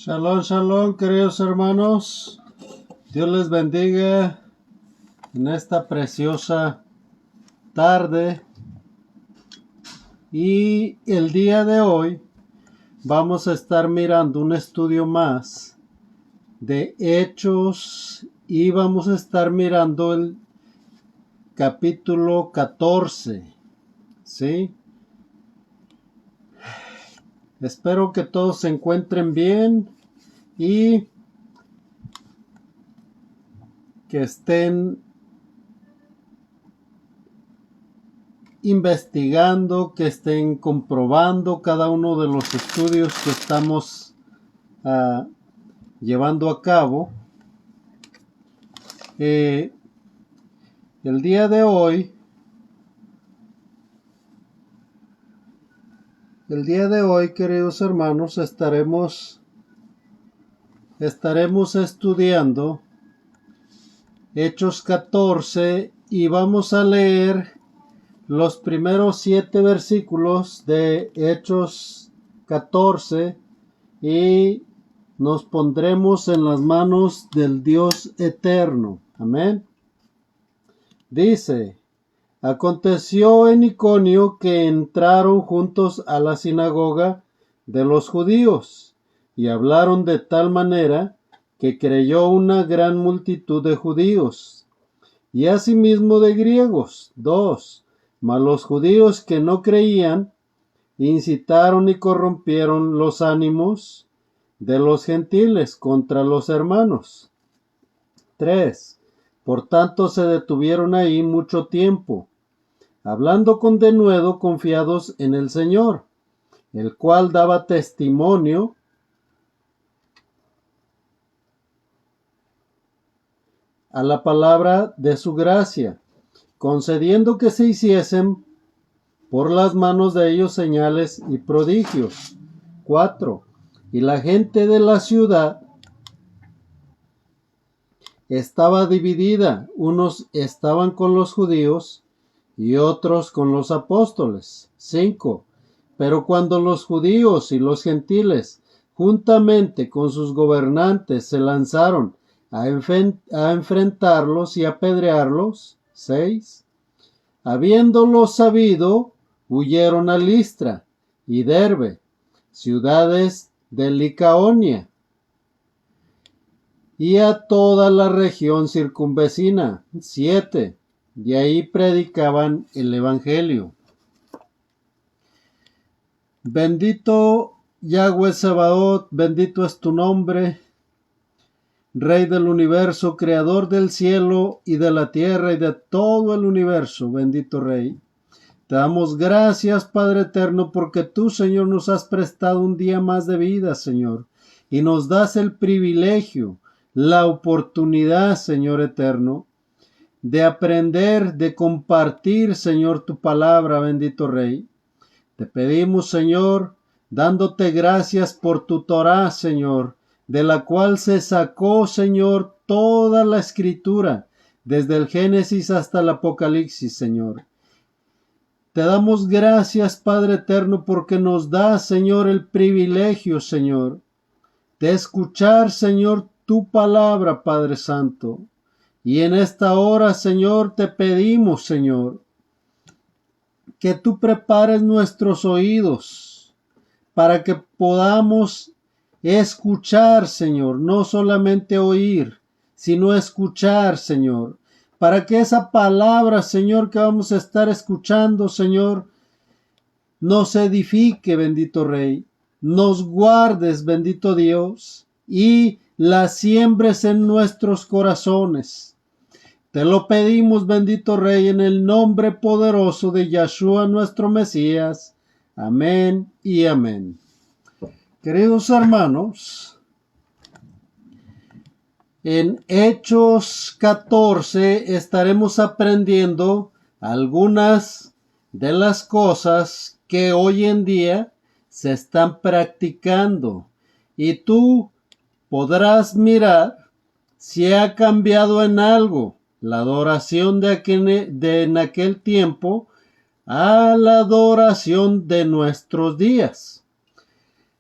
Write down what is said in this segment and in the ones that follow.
Shalom, shalom, queridos hermanos. Dios les bendiga en esta preciosa tarde. Y el día de hoy vamos a estar mirando un estudio más de Hechos y vamos a estar mirando el capítulo 14. ¿Sí? Espero que todos se encuentren bien y que estén investigando, que estén comprobando cada uno de los estudios que estamos llevando a cabo. El día de hoy, queridos hermanos, estaremos estudiando Hechos 14 y vamos a leer los primeros 7 versículos de Hechos 14 y nos pondremos en las manos del Dios eterno. Amén. Dice: aconteció en Iconio que entraron juntos a la sinagoga de los judíos y hablaron de tal manera que creyó una gran multitud de judíos y asimismo de griegos. 2. Mas los judíos que no creían incitaron y corrompieron los ánimos de los gentiles contra los hermanos. 3. Por tanto se detuvieron ahí mucho tiempo, hablando con denuedo, confiados en el Señor, el cual daba testimonio a la palabra de su gracia, concediendo que se hiciesen por las manos de ellos señales y prodigios. 4. Y la gente de la ciudad estaba dividida, unos estaban con los judíos y otros con los apóstoles. 5. Pero cuando los judíos y los gentiles, juntamente con sus gobernantes, se lanzaron a enfrentarlos y apedrearlos. 6. Habiéndolo sabido, huyeron a Listra y Derbe, ciudades de Licaonia, y a toda la región circunvecina. 7. Y ahí predicaban el evangelio. Bendito Yahweh Sabaoth, bendito es tu nombre, Rey del universo, Creador del cielo y de la tierra y de todo el universo, bendito Rey. Te damos gracias, Padre eterno, porque tú, Señor, nos has prestado un día más de vida, Señor, y nos das el privilegio, la oportunidad, Señor eterno, de aprender, de compartir, Señor, tu palabra, bendito Rey. Te pedimos, Señor, dándote gracias por tu Torá, Señor, de la cual se sacó, Señor, toda la escritura, desde el Génesis hasta el Apocalipsis, Señor. Te damos gracias, Padre eterno, porque nos da, Señor, el privilegio, Señor, de escuchar, Señor, tu palabra, Padre Santo. Y en esta hora, Señor, te pedimos, Señor, que tú prepares nuestros oídos para que podamos escuchar, Señor, no solamente oír, sino escuchar, Señor, para que esa palabra, Señor, que vamos a estar escuchando, Señor, nos edifique, bendito Rey, nos guardes, bendito Dios, y la siembres en nuestros corazones. Te lo pedimos, bendito Rey, en el nombre poderoso de Yahshua, nuestro Mesías. Amén y amén. Queridos hermanos, en Hechos 14 estaremos aprendiendo algunas de las cosas que hoy en día se están practicando. Y tú podrás mirar si ha cambiado en algo la adoración de en aquel tiempo a la adoración de nuestros días.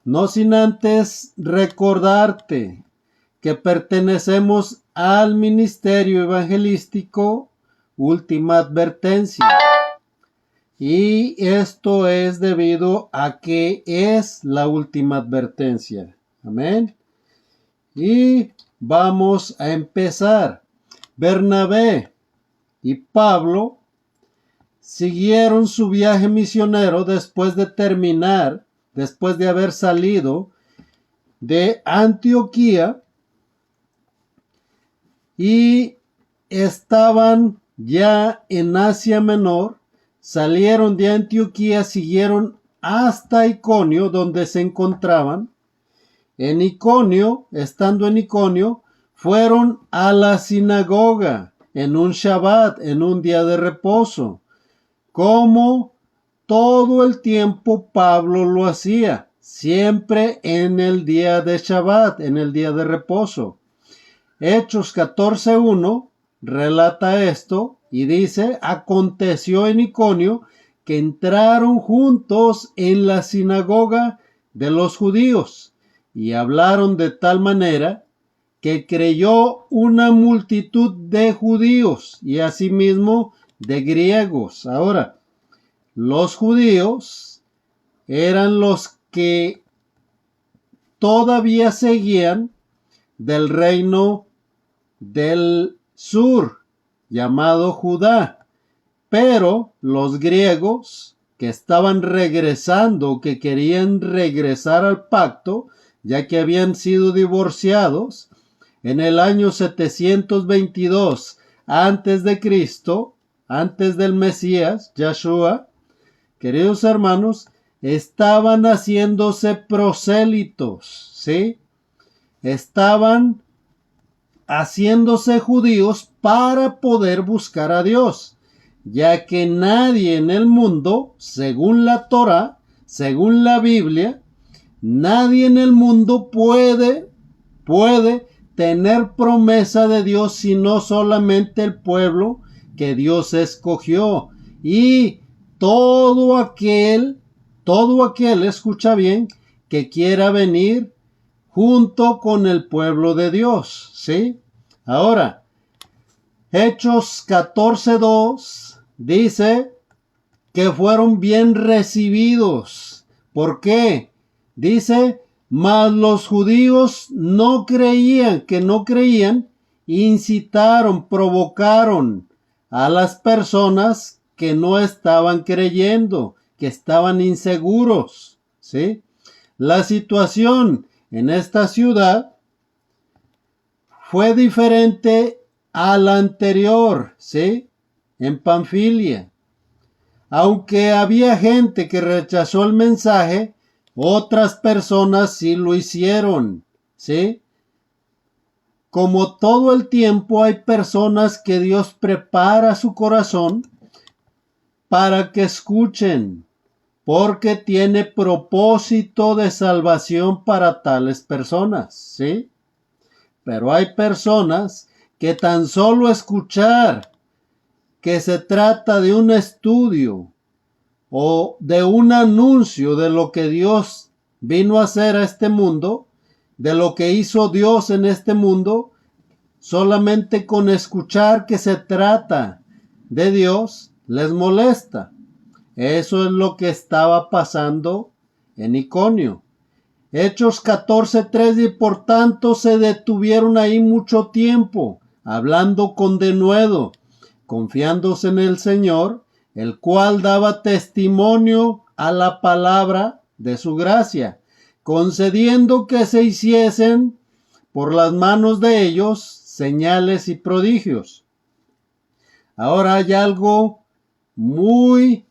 no sin antes recordarte que pertenecemos al ministerio evangelístico Última Advertencia. Y esto es debido a que es la última advertencia. Amén. Y vamos a empezar. Bernabé y Pablo siguieron su viaje misionero después de haber salido de Antioquía y estaban ya en Asia Menor. Salieron de Antioquía, siguieron hasta Iconio, donde se encontraban. En Iconio, estando en Iconio, fueron a la sinagoga en un Shabbat, en un día de reposo, como todo el tiempo Pablo lo hacía, siempre en el día de Shabbat, en el día de reposo. Hechos 14:1 relata esto y dice: aconteció en Iconio que entraron juntos en la sinagoga de los judíos y hablaron de tal manera que creyó una multitud de judíos y asimismo de griegos. Ahora, los judíos eran los que todavía seguían del reino del sur, llamado Judá, pero los griegos que estaban regresando, que querían regresar al pacto, ya que habían sido divorciados en el año 722 antes de Cristo, antes del Mesías, Yahshua, queridos hermanos, estaban haciéndose prosélitos, ¿sí? Estaban haciéndose judíos para poder buscar a Dios, ya que nadie en el mundo, según la Torá, según la Biblia, nadie en el mundo puede tener promesa de Dios, sino solamente el pueblo que Dios escogió. Y todo aquel, escucha bien, que quiera venir junto con el pueblo de Dios, ¿sí? Ahora, Hechos 14:2 dice que fueron bien recibidos. ¿Por qué? Dice: mas los judíos no creían, incitaron, provocaron a las personas que no estaban creyendo, que estaban inseguros, ¿sí? La situación en esta ciudad fue diferente a la anterior, ¿sí? En Panfilia. Aunque había gente que rechazó el mensaje, otras personas sí lo hicieron, ¿sí? Como todo el tiempo hay personas que Dios prepara su corazón para que escuchen, porque tiene propósito de salvación para tales personas, ¿sí? Pero hay personas que tan solo escuchar que se trata de un estudio o de un anuncio de lo que Dios vino a hacer a este mundo, de lo que hizo Dios en este mundo, solamente con escuchar que se trata de Dios, les molesta. Eso es lo que estaba pasando en Iconio. Hechos 14:3: y por tanto se detuvieron ahí mucho tiempo, hablando con denuedo, confiándose en el Señor, el cual daba testimonio a la palabra de su gracia, concediendo que se hiciesen por las manos de ellos señales y prodigios. Ahora hay algo muy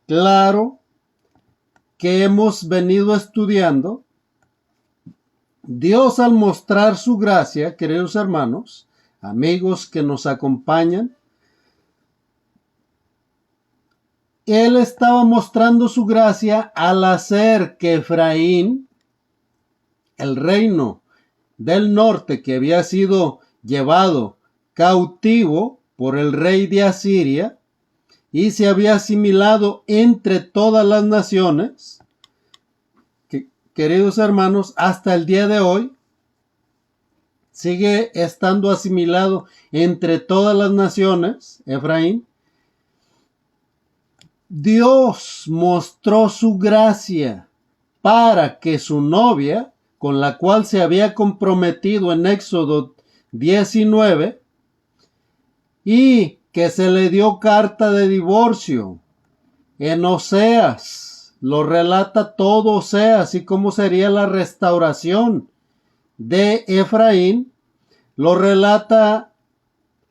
claro que hemos venido estudiando. Dios, al mostrar su gracia, queridos hermanos, amigos que nos acompañan, Él estaba mostrando su gracia al hacer que Efraín, el reino del norte que había sido llevado cautivo por el rey de Asiria y se había asimilado entre todas las naciones, queridos hermanos, hasta el día de hoy, sigue estando asimilado entre todas las naciones, Efraín. Dios mostró su gracia para que su novia, con la cual se había comprometido en Éxodo 19, y que se le dio carta de divorcio en Oseas, lo relata todo Oseas y cómo sería la restauración de Efraín, lo relata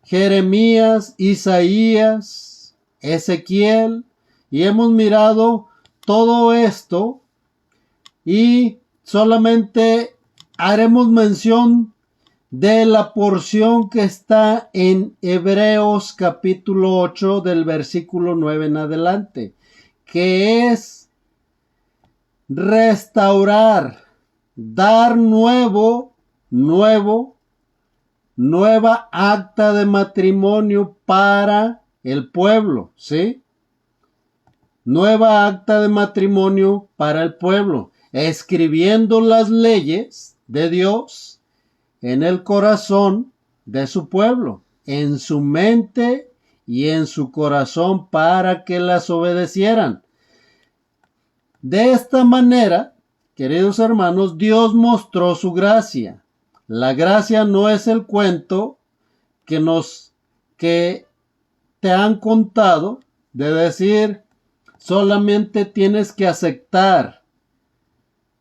Jeremías, Isaías, Ezequiel, y hemos mirado todo esto y solamente haremos mención de la porción que está en Hebreos capítulo 8 del versículo 9 en adelante, que es restaurar, dar nueva acta de matrimonio para el pueblo, ¿sí? Nueva acta de matrimonio para el pueblo, escribiendo las leyes de Dios en el corazón de su pueblo, en su mente y en su corazón para que las obedecieran. De esta manera, queridos hermanos, Dios mostró su gracia. La gracia no es el cuento que te han contado de decir solamente tienes que aceptar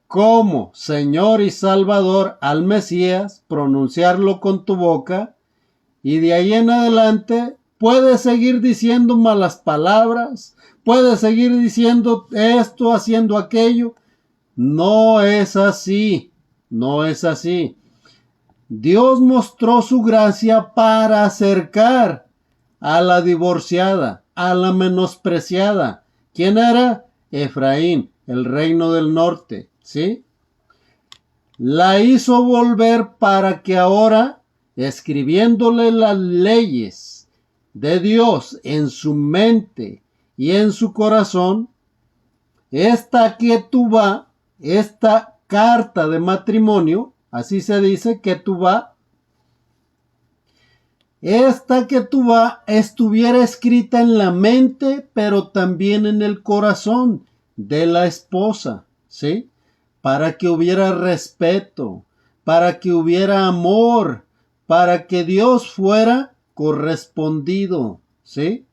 como Señor y Salvador al Mesías, pronunciarlo con tu boca y de ahí en adelante puedes seguir diciendo malas palabras, puedes seguir diciendo esto, haciendo aquello. No es así, no es así. Dios mostró su gracia para acercar a la divorciada, a la menospreciada. ¿Quién era? Efraín, el reino del norte, ¿sí? La hizo volver para que ahora, escribiéndole las leyes de Dios en su mente y en su corazón, esta ketubá, esta carta de matrimonio, así se dice, ketubá, esta ketubá estuviera escrita en la mente, pero también en el corazón de la esposa, ¿sí? Para que hubiera respeto, para que hubiera amor, para que Dios fuera correspondido, ¿sí?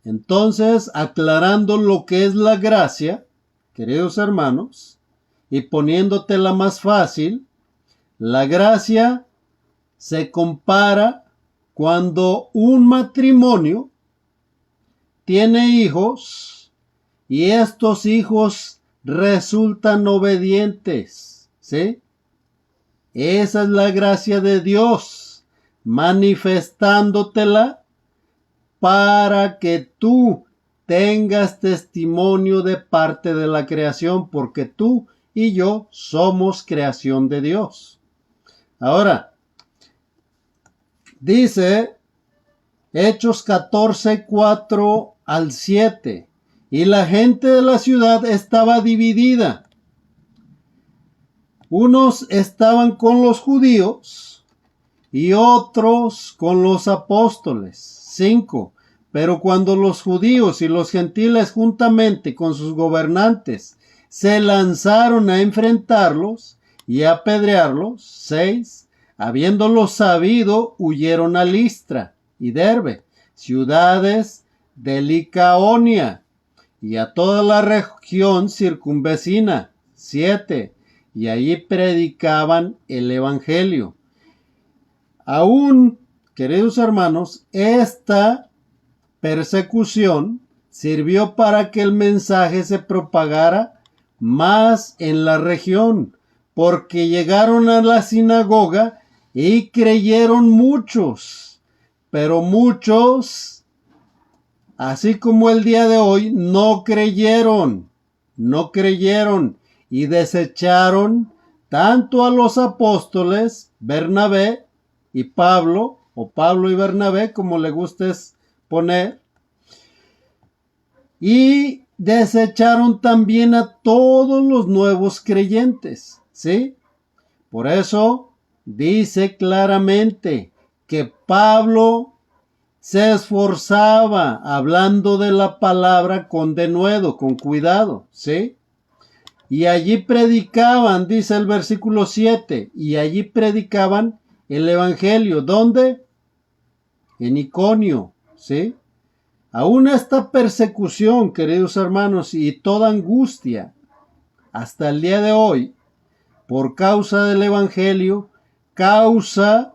Entonces, aclarando lo que es la gracia, queridos hermanos, y poniéndotela más fácil, la gracia se compara cuando un matrimonio tiene hijos y estos hijos resultan obedientes, ¿sí? Esa es la gracia de Dios, manifestándotela para que tú tengas testimonio de parte de la creación, porque tú y yo somos creación de Dios. Ahora, dice Hechos 14, 4 al 7, y la gente de la ciudad estaba dividida. Unos estaban con los judíos y otros con los apóstoles. 5. Pero cuando los judíos y los gentiles juntamente con sus gobernantes se lanzaron a enfrentarlos y a apedrearlos. 6. Habiéndolo sabido, huyeron a Listra y Derbe, ciudades de Licaonia, y a toda la región circunvecina. 7. Y allí predicaban el evangelio. Aún, queridos hermanos, esta persecución sirvió para que el mensaje se propagara más en la región, porque llegaron a la sinagoga y creyeron muchos, pero muchos, así como el día de hoy, no creyeron y desecharon tanto a los apóstoles Bernabé y Pablo, o Pablo y Bernabé, como le gustes poner, y desecharon también a todos los nuevos creyentes, ¿sí? Por eso dice claramente que Pablo se esforzaba hablando de la palabra con denuedo, con cuidado, ¿sí? Y allí predicaban, dice el versículo 7, y allí predicaban el evangelio. ¿Dónde? En Iconio, ¿sí? Aún esta persecución, queridos hermanos, y toda angustia, hasta el día de hoy, por causa del evangelio, causa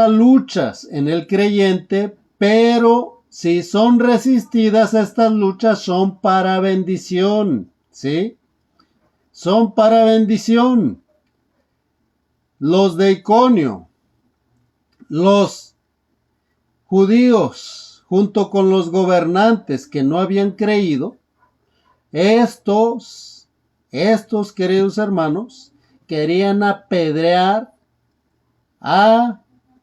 luchas en el creyente, pero si son resistidas estas luchas son para bendición, ¿sí? Son para bendición. Los de Iconio, los judíos, junto con los gobernantes que no habían creído, estos queridos hermanos, querían apedrear a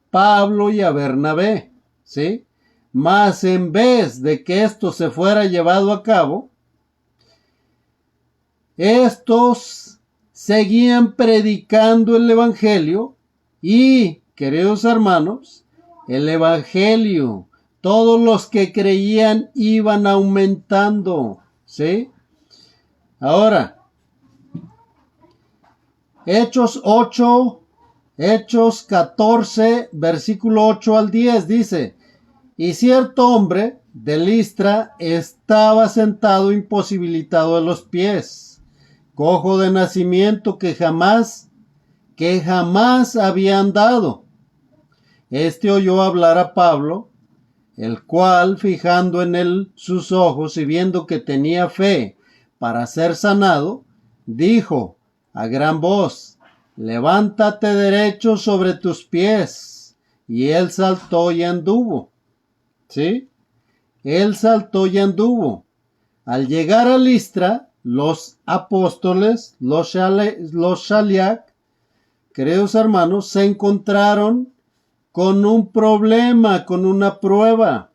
Pablo y a Bernabé, ¿sí? Mas en vez de que esto se fuera llevado a cabo, estos seguían predicando el evangelio y, queridos hermanos, el evangelio, todos los que creían iban aumentando, ¿sí? Ahora, Hechos 14, versículo 8 al 10 dice: y cierto hombre de Listra estaba sentado imposibilitado de los pies, cojo de nacimiento que jamás había andado. Este oyó hablar a Pablo, el cual, fijando en él sus ojos y viendo que tenía fe para ser sanado, dijo a gran voz: levántate derecho sobre tus pies. Y él saltó y anduvo. ¿Sí? Él saltó y anduvo. Al llegar a Listra, los apóstoles, los Shaliach, queridos hermanos, se encontraron con un problema, con una prueba.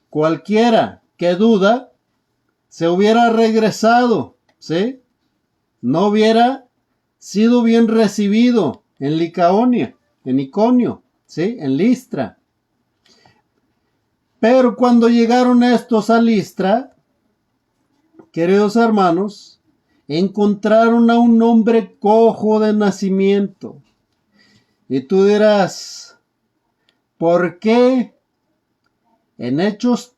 Cualquiera que duda se hubiera regresado, ¿sí? No hubiera sido bien recibido en Licaonia, en Iconio, ¿sí? En Listra. Pero cuando llegaron estos a Listra, queridos hermanos, encontraron a un hombre cojo de nacimiento. Y tú dirás, ¿por qué en Hechos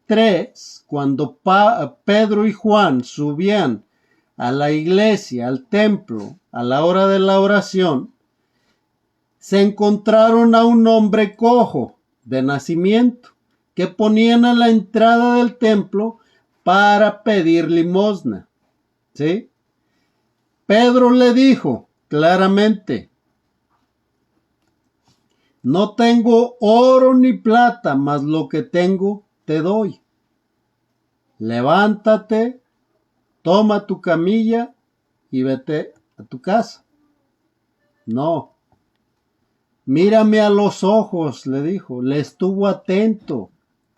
3, cuando Pedro y Juan subían a la iglesia, al templo, a la hora de la oración, se encontraron a un hombre cojo de nacimiento que ponían a la entrada del templo para pedir limosna? ¿Sí? Pedro le dijo claramente: no tengo oro ni plata, mas lo que tengo te doy. Levántate, toma tu camilla y vete a tu casa. No. Mírame a los ojos, le dijo. Le estuvo atento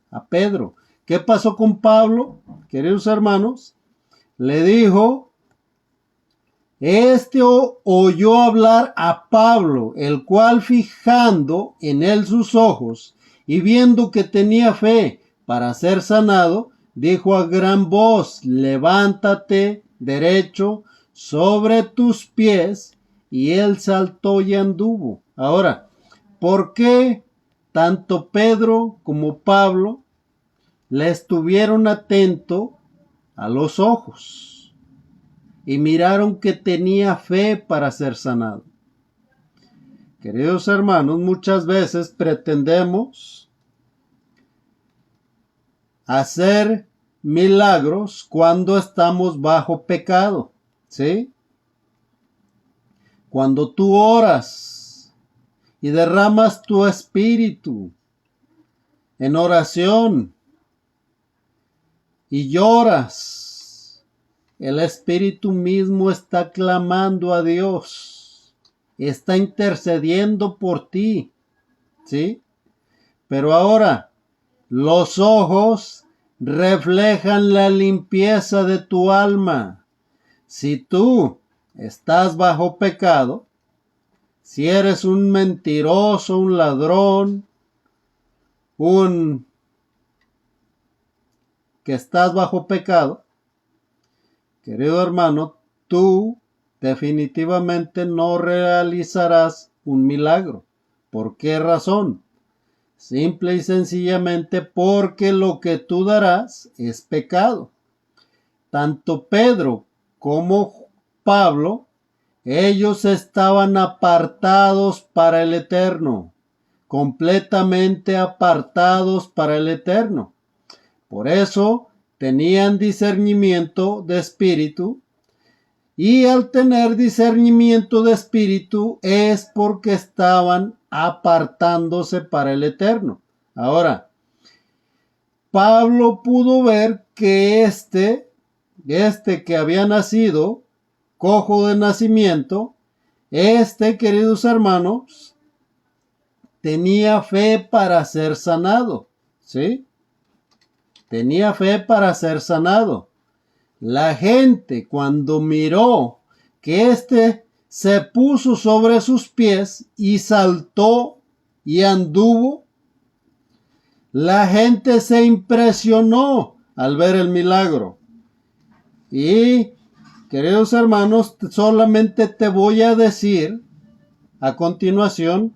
a Pedro. ¿Qué pasó con Pablo, queridos hermanos? Le dijo, este oyó hablar a Pablo, el cual, fijando en él sus ojos y viendo que tenía fe para ser sanado, dijo a gran voz: levántate derecho sobre tus pies. Y él saltó y anduvo. Ahora, ¿por qué tanto Pedro como Pablo le estuvieron atentos a los ojos y miraron que tenía fe para ser sanado? Queridos hermanos, muchas veces pretendemos hacer milagros cuando estamos bajo pecado, ¿sí? Cuando tú oras y derramas tu espíritu en oración y lloras, el espíritu mismo está clamando a Dios, está intercediendo por ti, ¿sí? Pero ahora, los ojos reflejan la limpieza de tu alma. Si tú estás bajo pecado, si eres un mentiroso, un ladrón, que estás bajo pecado, querido hermano, tú definitivamente no realizarás un milagro. ¿Por qué razón? Simple y sencillamente porque lo que tú darás es pecado. Tanto Pedro como Pablo, ellos estaban apartados para el Eterno, completamente apartados para el Eterno. Por eso tenían discernimiento de espíritu, y al tener discernimiento de espíritu es porque estaban apartándose para el Eterno. Ahora, Pablo pudo ver que este que había nacido cojo de nacimiento, queridos hermanos, tenía fe para ser sanado, ¿sí? Tenía fe para ser sanado. La gente, cuando miró que se puso sobre sus pies y saltó y anduvo, la gente se impresionó al ver el milagro. Y, queridos hermanos, solamente te voy a decir a continuación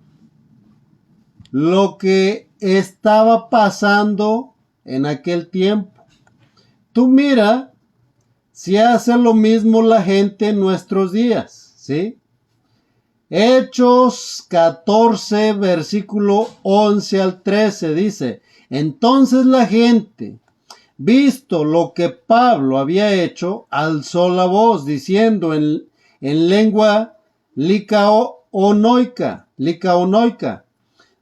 lo que estaba pasando en aquel tiempo. Tú mira si hace lo mismo la gente en nuestros días, ¿sí? Hechos 14, versículo 11 al 13 dice: entonces la gente, visto lo que Pablo había hecho, alzó la voz diciendo en lengua licaonoica,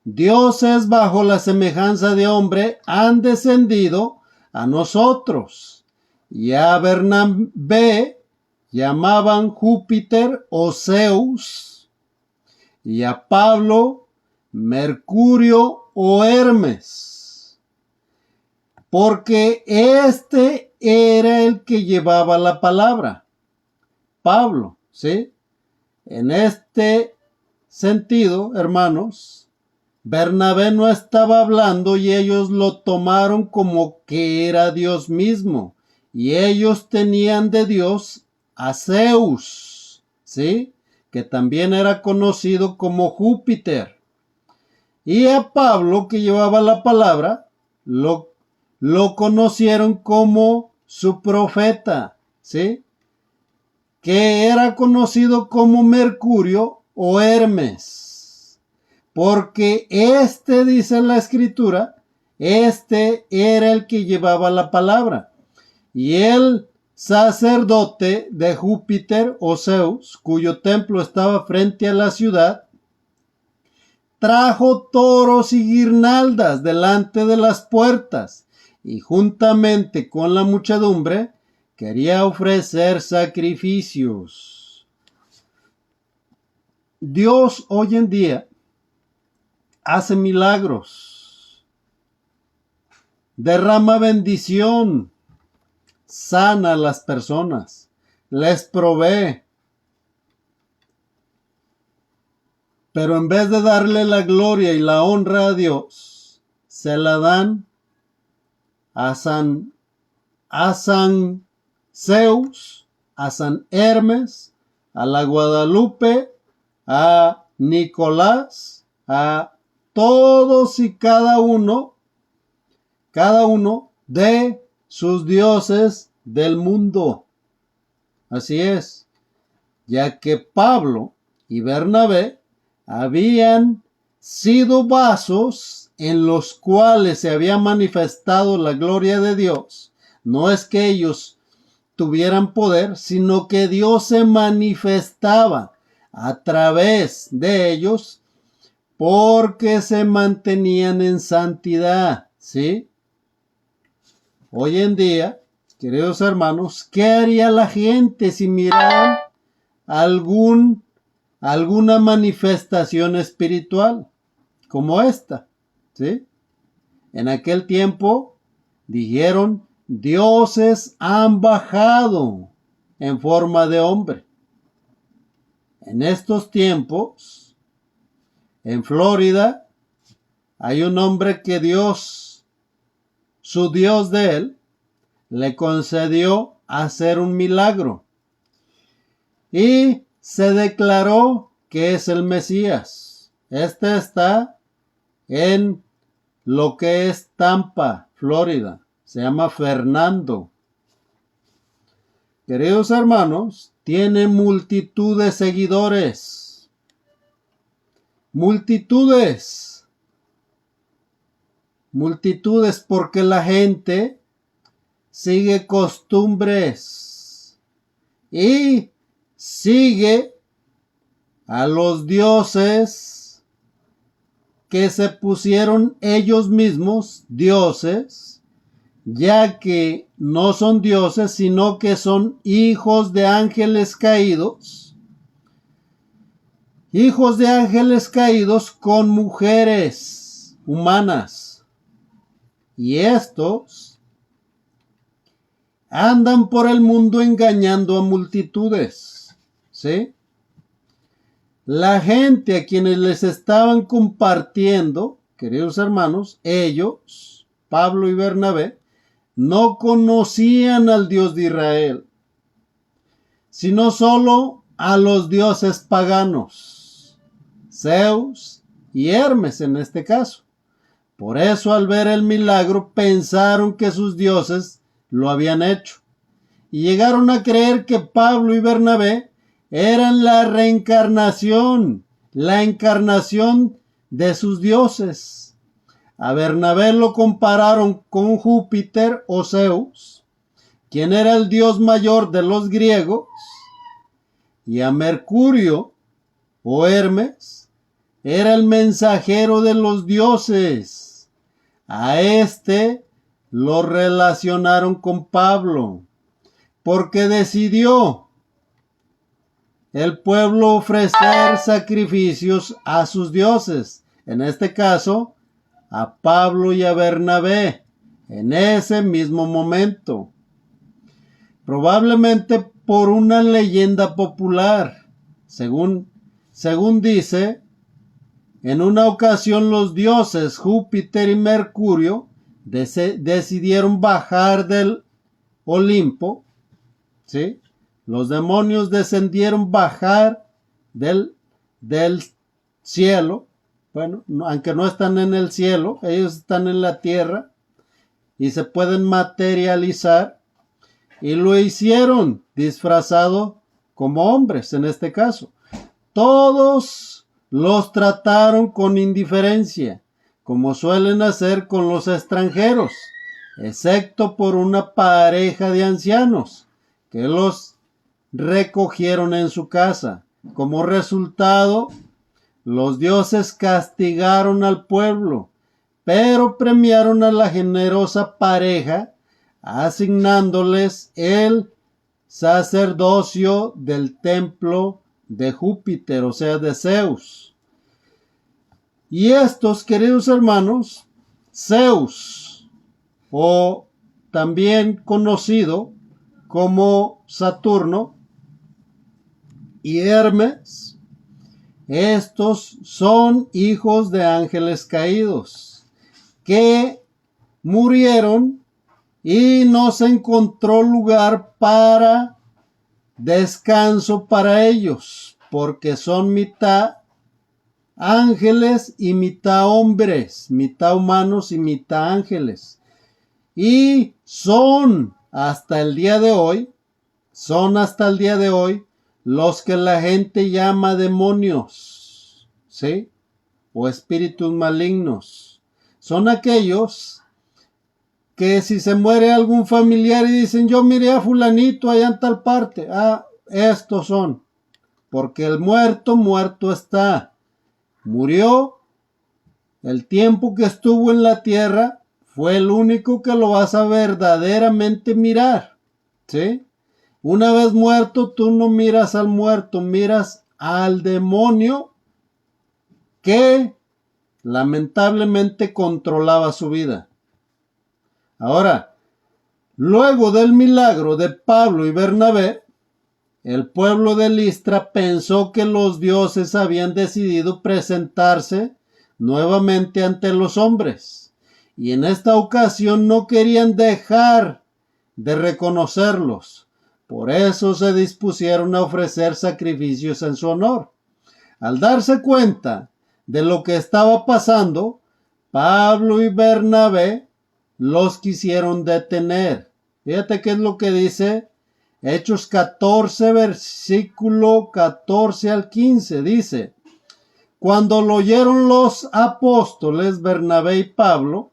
dioses bajo la semejanza de hombre han descendido a nosotros. Y a Bernabé llamaban Júpiter o Zeus, y a Pablo Mercurio o Hermes, porque este era el que llevaba la palabra, Pablo, ¿sí? En este sentido, hermanos, Bernabé no estaba hablando y ellos lo tomaron como que era Dios mismo. Y ellos tenían de Dios a Zeus, ¿sí? Que también era conocido como Júpiter. Y a Pablo, que llevaba la palabra, lo conocieron como su profeta, ¿sí? Que era conocido como Mercurio o Hermes. Porque dice la escritura, era el que llevaba la palabra. Y el sacerdote de Júpiter o Zeus, cuyo templo estaba frente a la ciudad, trajo toros y guirnaldas delante de las puertas, y juntamente con la muchedumbre quería ofrecer sacrificios. Dios hoy en día hace milagros, derrama bendición, sana a las personas, les provee. Pero en vez de darle la gloria y la honra a Dios, se la dan a San Zeus, a San Hermes, a la Guadalupe, a Nicolás, a todos y cada uno de sus dioses del mundo. Así es, ya que Pablo y Bernabé habían sido vasos en los cuales se había manifestado la gloria de Dios. No es que ellos tuvieran poder, sino que Dios se manifestaba a través de ellos porque se mantenían en santidad, ¿sí? Hoy en día, queridos hermanos, ¿qué haría la gente si miraran alguna manifestación espiritual como esta? ¿Sí? En aquel tiempo dijeron, dioses han bajado en forma de hombre. En estos tiempos, en Florida, hay un hombre que Dios, su Dios de él, le concedió hacer un milagro y se declaró que es el Mesías. Este está en lo que es Tampa, Florida. Se llama Fernando. Queridos hermanos, tiene multitud de seguidores. Multitudes porque la gente sigue costumbres y sigue a los dioses que se pusieron ellos mismos dioses, ya que no son dioses, sino que son hijos de ángeles caídos. Hijos de ángeles caídos con mujeres humanas. Y estos andan por el mundo engañando a multitudes. ¿Sí? La gente a quienes les estaban compartiendo, queridos hermanos, ellos, Pablo y Bernabé, no conocían al Dios de Israel, sino solo a los dioses paganos, Zeus y Hermes en este caso. Por eso al ver el milagro pensaron que sus dioses lo habían hecho y llegaron a creer que Pablo y Bernabé eran la reencarnación, la encarnación de sus dioses. A Bernabé lo compararon con Júpiter o Zeus, quien era el dios mayor de los griegos, y a Mercurio o Hermes era el mensajero de los dioses. A este lo relacionaron con Pablo, porque decidió el pueblo ofrecer sacrificios a sus dioses, en este caso a Pablo y a Bernabé, en ese mismo momento. Probablemente por una leyenda popular. Según dice, en una ocasión los dioses Júpiter y Mercurio decidieron bajar del Olimpo, ¿sí? Los demonios descendieron bajar del cielo. Bueno, aunque no están en el cielo, ellos están en la tierra y se pueden materializar. Y lo hicieron disfrazado como hombres en este caso. Todos los trataron con indiferencia, como suelen hacer con los extranjeros, excepto por una pareja de ancianos que los recogieron en su casa. Como resultado, los dioses castigaron al pueblo, pero premiaron a la generosa pareja, asignándoles el sacerdocio del templo de Júpiter, o sea, de Zeus. Y estos, queridos hermanos, Zeus, o también conocido como Saturno, y Hermes, estos son hijos de ángeles caídos que murieron y no se encontró lugar para descanso para ellos, porque son mitad ángeles y mitad hombres, mitad humanos y mitad ángeles. Y son hasta el día de hoy los que la gente llama demonios, ¿sí? O espíritus malignos. Son aquellos que si se muere algún familiar y dicen, yo miré a fulanito allá en tal parte. Estos son. Porque el muerto está. Murió. El tiempo que estuvo en la tierra fue el único que lo vas a verdaderamente mirar, ¿sí? Una vez muerto, tú no miras al muerto, miras al demonio que lamentablemente controlaba su vida. Ahora, luego del milagro de Pablo y Bernabé, el pueblo de Listra pensó que los dioses habían decidido presentarse nuevamente ante los hombres, y en esta ocasión no querían dejar de reconocerlos. Por eso se dispusieron a ofrecer sacrificios en su honor. Al darse cuenta de lo que estaba pasando, Pablo y Bernabé los quisieron detener. Fíjate qué es lo que dice Hechos 14, versículo 14 al 15. Dice: cuando lo oyeron los apóstoles Bernabé y Pablo,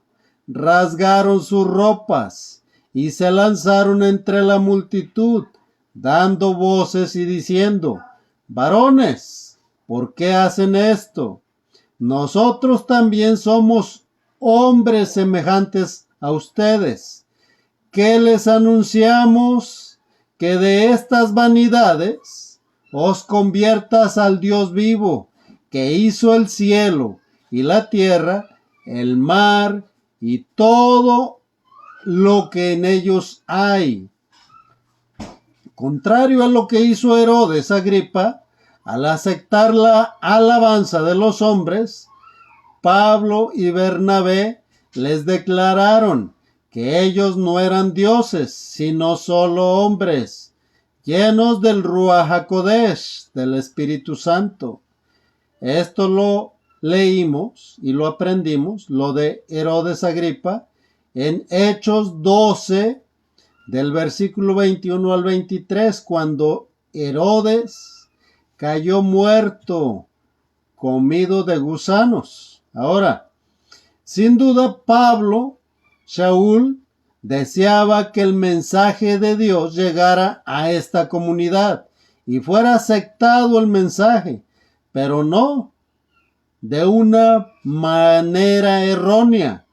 rasgaron sus ropas y se lanzaron entre la multitud, dando voces y diciendo: varones, ¿por qué hacen esto? Nosotros también somos hombres semejantes a ustedes, que les anunciamos que de estas vanidades os conviertas al Dios vivo, que hizo el cielo y la tierra, el mar y todo lo que en ellos hay. Contrario a lo que hizo Herodes Agripa, al aceptar la alabanza de los hombres, Pablo y Bernabé les declararon que ellos no eran dioses, sino solo hombres, llenos del Ruach HaKodesh, del Espíritu Santo. Esto lo leímos y lo aprendimos, lo de Herodes Agripa, en Hechos 12, del versículo 21 al 23, cuando Herodes cayó muerto, comido de gusanos. Ahora, sin duda Pablo, Shaul, deseaba que el mensaje de Dios llegara a esta comunidad y fuera aceptado el mensaje, pero no de una manera errónea.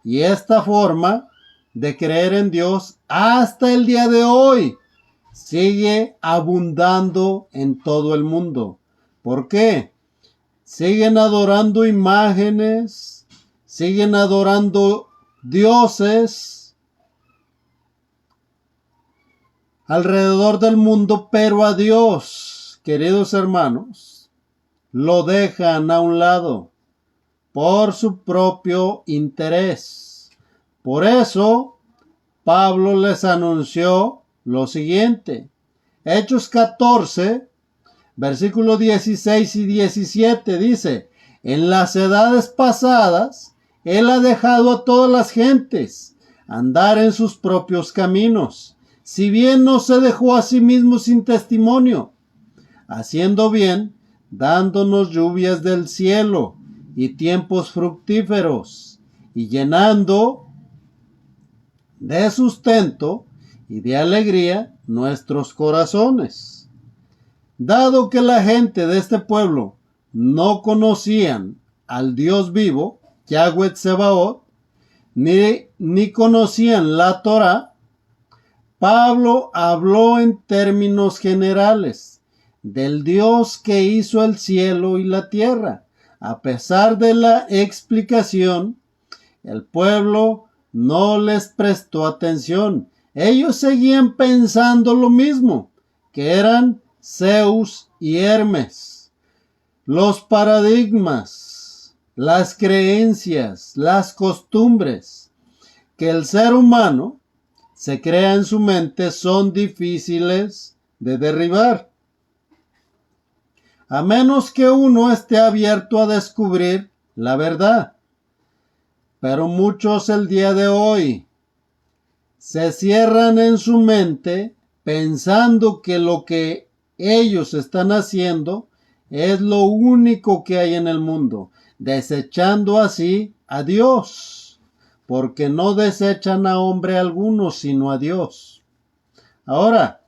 Y esta forma de creer en Dios hasta el día de hoy sigue abundando en todo el mundo. ¿Por qué? Siguen adorando imágenes, siguen adorando dioses alrededor del mundo, pero a Dios, queridos hermanos, lo dejan a un lado por su propio interés. Por eso, Pablo les anunció lo siguiente. Hechos 14, versículos 16 y 17 dice: en las edades pasadas, él ha dejado a todas las gentes andar en sus propios caminos, si bien no se dejó a sí mismo sin testimonio, haciendo bien, dándonos lluvias del cielo y tiempos fructíferos, y llenando de sustento y de alegría nuestros corazones. Dado que la gente de este pueblo no conocían al Dios vivo, Yahweh Tsebaot, ni conocían la Torá, Pablo habló en términos generales del Dios que hizo el cielo y la tierra. A pesar de la explicación, el pueblo no les prestó atención. Ellos seguían pensando lo mismo, que eran Zeus y Hermes. Los paradigmas, las creencias, las costumbres que el ser humano se crea en su mente son difíciles de derribar, a menos que uno esté abierto a descubrir la verdad. Pero muchos el día de hoy se cierran en su mente pensando que lo que ellos están haciendo es lo único que hay en el mundo, desechando así a Dios, porque no desechan a hombre alguno sino a Dios. Ahora,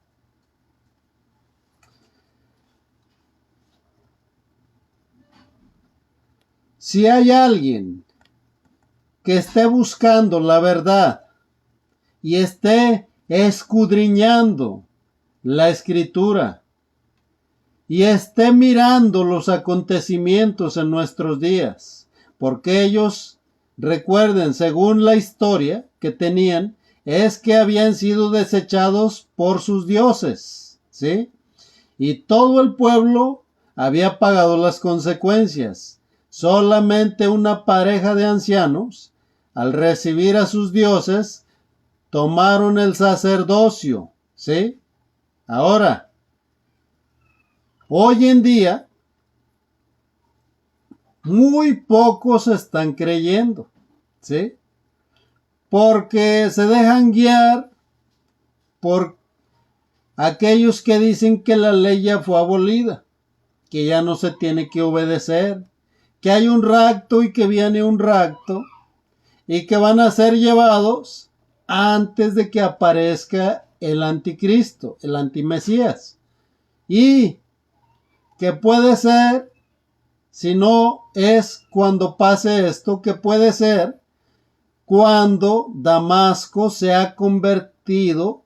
si hay alguien que esté buscando la verdad y esté escudriñando la escritura y esté mirando los acontecimientos en nuestros días, porque ellos, recuerden, según la historia que tenían, es que habían sido desechados por sus dioses, ¿sí? Y todo el pueblo había pagado las consecuencias. Solamente una pareja de ancianos, al recibir a sus dioses, tomaron el sacerdocio, ¿sí? Ahora, hoy en día, muy pocos están creyendo, ¿sí? Porque se dejan guiar por aquellos que dicen que la ley ya fue abolida, que ya no se tiene que obedecer, que hay un rapto y que viene un rapto y que van a ser llevados antes de que aparezca el anticristo, el antimesías. Y que puede ser, si no es cuando pase esto, que puede ser cuando Damasco se ha convertido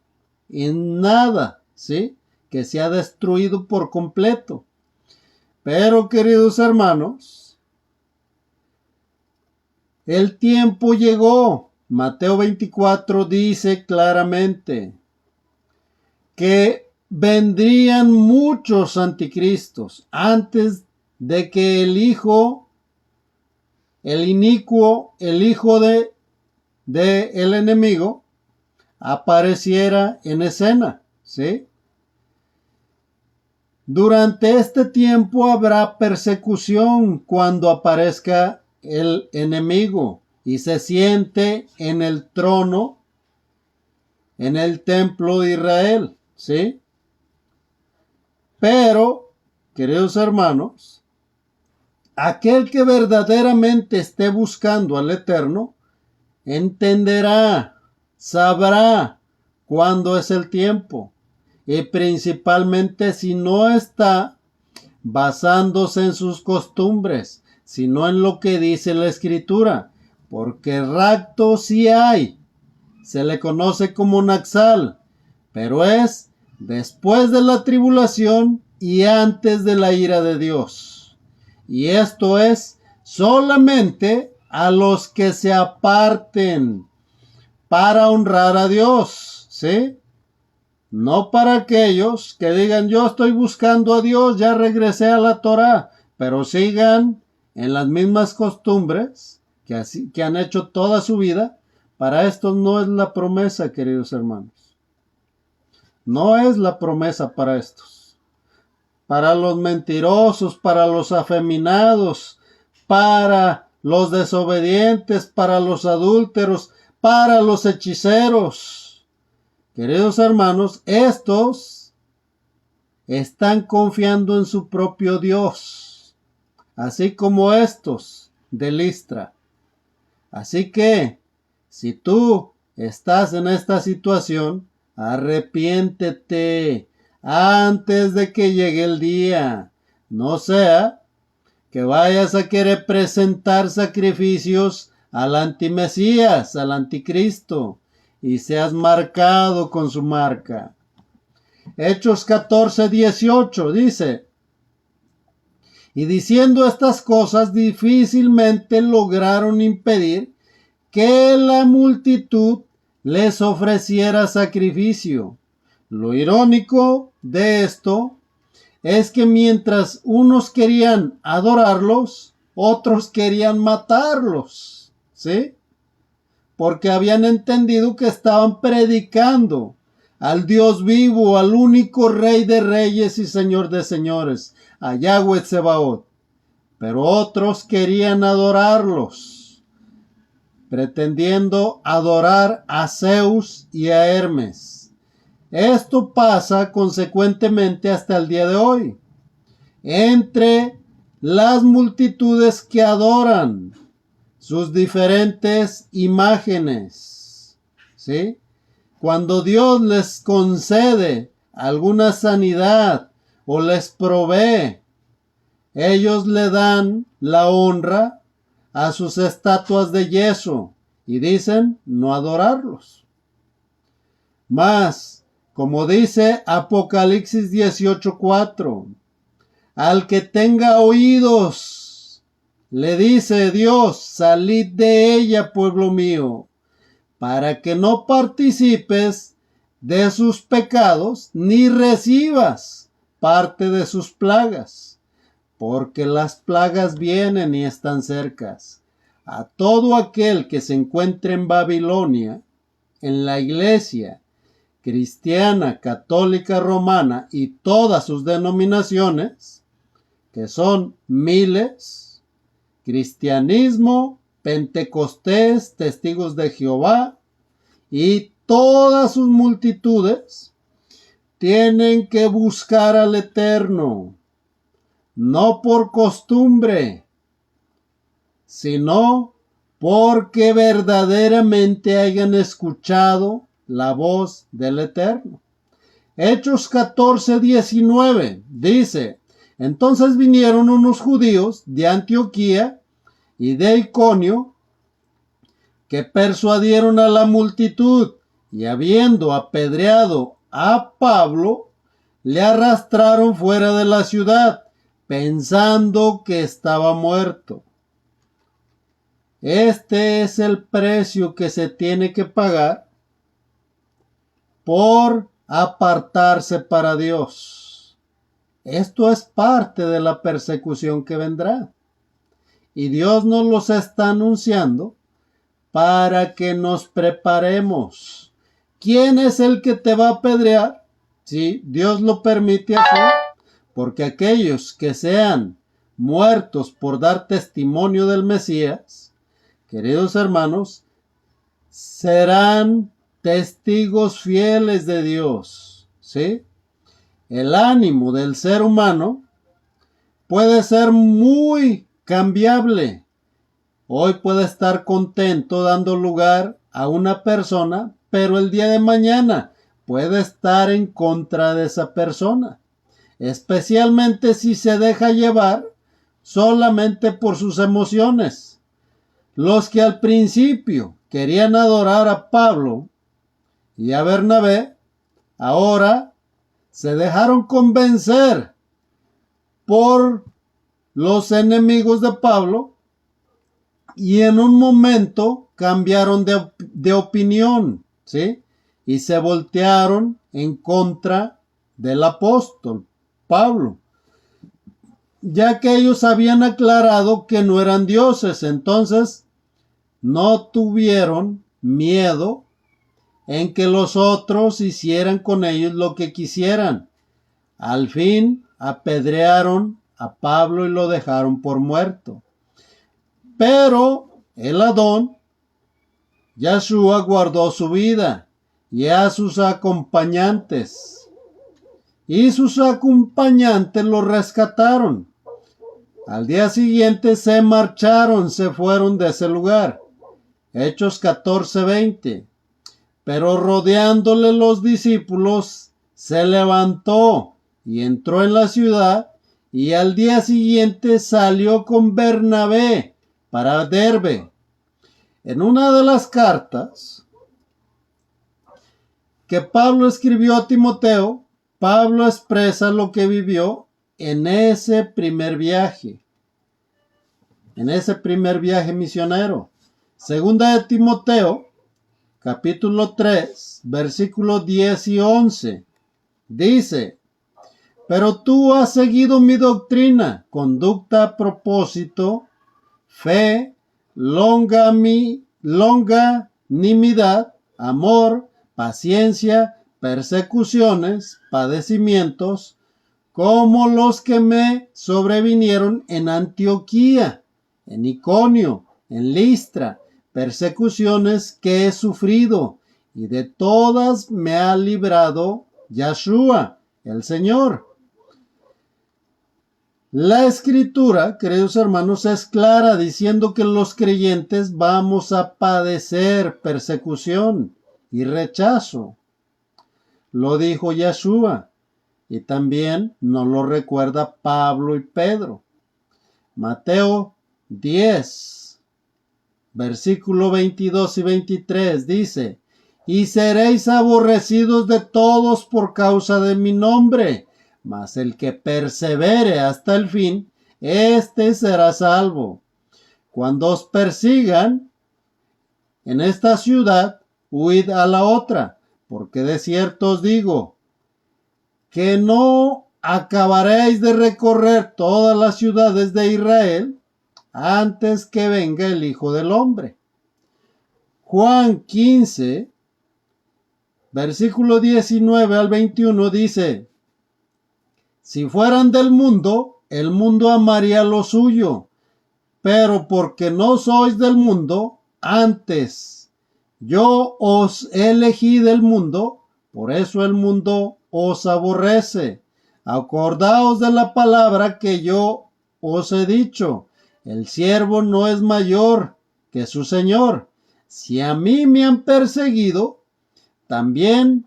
en nada, ¿sí? Que se ha destruido por completo. Pero, queridos hermanos, el tiempo llegó. Mateo 24 dice claramente que vendrían muchos anticristos antes de que el hijo, el inicuo, el hijo de el enemigo apareciera en escena, ¿sí? Durante este tiempo habrá persecución cuando aparezca el enemigo y se siente en el trono, en el templo de Israel, ¿sí? Pero, queridos hermanos, aquel que verdaderamente esté buscando al Eterno, entenderá, sabrá cuándo es el tiempo. Y principalmente si no está basándose en sus costumbres, sino en lo que dice la Escritura. Porque rapto sí hay. Se le conoce como Naxal, pero es después de la tribulación y antes de la ira de Dios. Y esto es solamente a los que se aparten para honrar a Dios, ¿sí? No para aquellos que digan yo estoy buscando a Dios, ya regresé a la Torá, pero sigan en las mismas costumbres que han hecho toda su vida. Para estos no es la promesa, queridos hermanos. No es la promesa para estos. Para los mentirosos, para los afeminados, para los desobedientes, para los adúlteros, para los hechiceros. Queridos hermanos, estos están confiando en su propio Dios, así como estos de Listra. Así que, si tú estás en esta situación, arrepiéntete antes de que llegue el día. No sea que vayas a querer presentar sacrificios al antimesías, al anticristo, y seas marcado con su marca. Hechos 14:18 dice: y diciendo estas cosas difícilmente lograron impedir que la multitud les ofreciera sacrificio. Lo irónico de esto es que mientras unos querían adorarlos, otros querían matarlos, ¿sí? Porque habían entendido que estaban predicando al Dios vivo, al único Rey de reyes y Señor de señores, a Yahweh Tsebaot. Pero otros querían adorarlos, pretendiendo adorar a Zeus y a Hermes. Esto pasa consecuentemente hasta el día de hoy. Entre las multitudes que adoran sus diferentes imágenes, ¿sí? Cuando Dios les concede alguna sanidad o les provee, ellos le dan la honra a sus estatuas de yeso y dicen no adorarlos. Mas, como dice Apocalipsis 18:4, al que tenga oídos, Le dice Dios, salid de ella, pueblo mío, para que no participes de sus pecados, ni recibas parte de sus plagas, porque las plagas vienen y están cercas. A todo aquel que se encuentre en Babilonia, en la iglesia cristiana, católica, romana y todas sus denominaciones, que son miles, cristianismo, pentecostés, testigos de Jehová y todas sus multitudes, tienen que buscar al Eterno, no por costumbre, sino porque verdaderamente hayan escuchado la voz del Eterno. Hechos 14:19 dice: entonces vinieron unos judíos de Antioquía y de Iconio, que persuadieron a la multitud, y habiendo apedreado a Pablo, le arrastraron fuera de la ciudad, pensando que estaba muerto. Este es el precio que se tiene que pagar por apartarse para Dios. Esto es parte de la persecución que vendrá. Y Dios nos los está anunciando para que nos preparemos. ¿Quién es el que te va a apedrear? Sí, Dios lo permite así, porque aquellos que sean muertos por dar testimonio del Mesías, queridos hermanos, serán testigos fieles de Dios, ¿sí? El ánimo del ser humano puede ser muy cambiable. Hoy puede estar contento dando lugar a una persona, pero el día de mañana puede estar en contra de esa persona, especialmente si se deja llevar solamente por sus emociones. Los que al principio querían adorar a Pablo y a Bernabé, ahora se dejaron convencer por los enemigos de Pablo y en un momento cambiaron de opinión, ¿sí? Y se voltearon en contra del apóstol Pablo, ya que ellos habían aclarado que no eran dioses. Entonces no tuvieron miedo en que los otros hicieran con ellos lo que quisieran. Al fin apedrearon a Pablo y lo dejaron por muerto. Pero el Adón, Yahshua, guardó su vida y a sus acompañantes. Y sus acompañantes lo rescataron. Al día siguiente se marcharon, se fueron de ese lugar. Hechos 14:20. Pero rodeándole los discípulos, se levantó y entró en la ciudad, y al día siguiente salió con Bernabé para Derbe. En una de las cartas que Pablo escribió a Timoteo, Pablo expresa lo que vivió en ese primer viaje misionero. Segunda de Timoteo, capítulo 3, versículos 10 y 11, dice: pero tú has seguido mi doctrina, conducta, propósito, fe, longanimidad, amor, paciencia, persecuciones, padecimientos, como los que me sobrevinieron en Antioquía, en Iconio, en Listra, persecuciones que he sufrido, y de todas me ha librado Yahshua, el Señor. La escritura, queridos hermanos, es clara diciendo que los creyentes vamos a padecer persecución y rechazo. Lo dijo Yahshua y también nos lo recuerda Pablo y Pedro. Mateo 10, versículo 22 y 23 dice: y seréis aborrecidos de todos por causa de mi nombre, mas el que persevere hasta el fin, éste será salvo. Cuando os persigan en esta ciudad, huid a la otra, porque de cierto os digo que no acabaréis de recorrer todas las ciudades de Israel antes que venga el Hijo del Hombre. Juan 15, versículo 19 al 21 dice: si fueran del mundo, el mundo amaría lo suyo, pero porque no sois del mundo, antes yo os elegí del mundo, por eso el mundo os aborrece. Acordaos de la palabra que yo os he dicho: el siervo no es mayor que su señor. Si a mí me han perseguido, también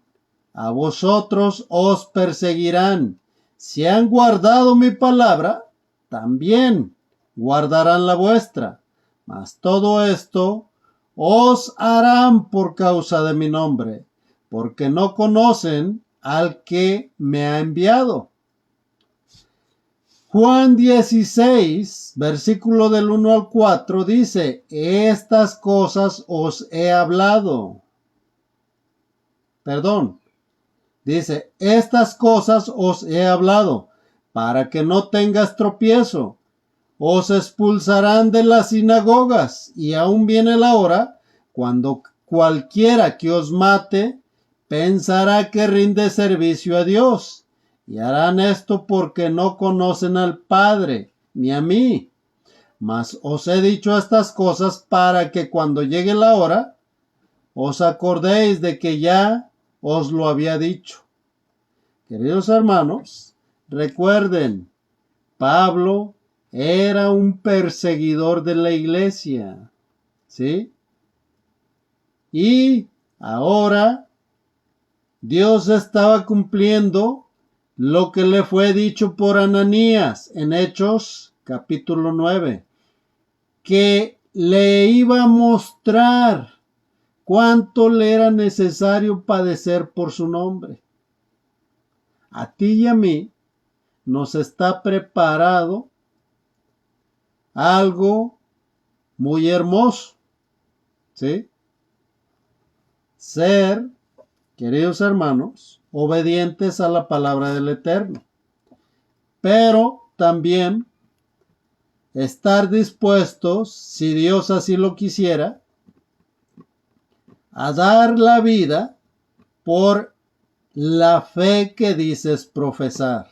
a vosotros os perseguirán. Si han guardado mi palabra, también guardarán la vuestra. Mas todo esto os harán por causa de mi nombre, porque no conocen al que me ha enviado. Juan 16, versículo del 1 al 4 dice: estas cosas os he hablado. Dice: estas cosas os he hablado, para que no tengas tropiezo. Os expulsarán de las sinagogas, y aún viene la hora cuando cualquiera que os mate pensará que rinde servicio a Dios. Y harán esto porque no conocen al Padre, ni a mí. Mas os he dicho estas cosas para que cuando llegue la hora, os acordéis de que ya os lo había dicho. Queridos hermanos, recuerden, Pablo era un perseguidor de la iglesia, ¿sí? Y ahora Dios estaba cumpliendo lo que le fue dicho por Ananías en Hechos capítulo 9, que le iba a mostrar cuánto le era necesario padecer por su nombre. A ti y a mí nos está preparado algo muy hermoso, ¿sí? Ser, queridos hermanos, obedientes a la palabra del Eterno, pero también estar dispuestos, si Dios así lo quisiera, a dar la vida por la fe que dices profesar.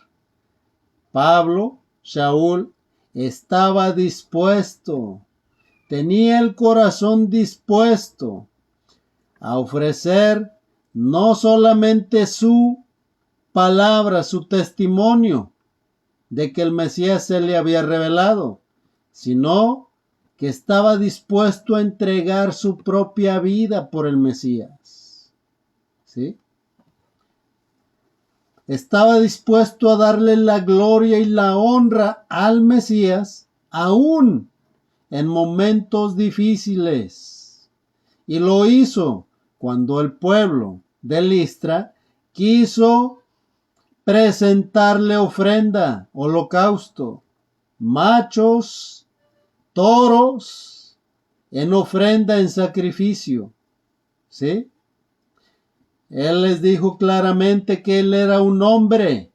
Pablo, Shaul, estaba dispuesto, tenía el corazón dispuesto a ofrecer no solamente su palabra, su testimonio de que el Mesías se le había revelado, sino que estaba dispuesto a entregar su propia vida por el Mesías. ¿Sí? Estaba dispuesto a darle la gloria y la honra al Mesías, aún en momentos difíciles. Y lo hizo cuando el pueblo de Listra quiso presentarle ofrenda, holocausto, machos, toros, en ofrenda, en sacrificio. ¿Sí? Él les dijo claramente que él era un hombre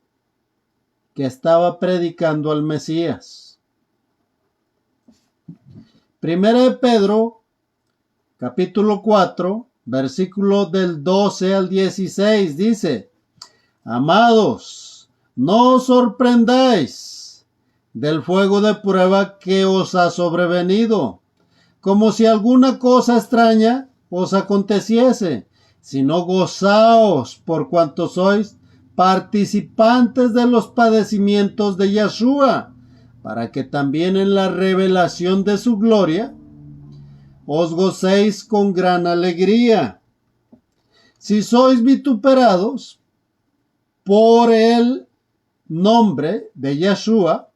que estaba predicando al Mesías. Primera de Pedro, capítulo 4, versículo del 12 al 16, dice: amados, no os sorprendáis del fuego de prueba que os ha sobrevenido, como si alguna cosa extraña os aconteciese, sino gozaos por cuanto sois participantes de los padecimientos de Yeshua, para que también en la revelación de su gloria os gocéis con gran alegría. Si sois vituperados por el nombre de Yeshua,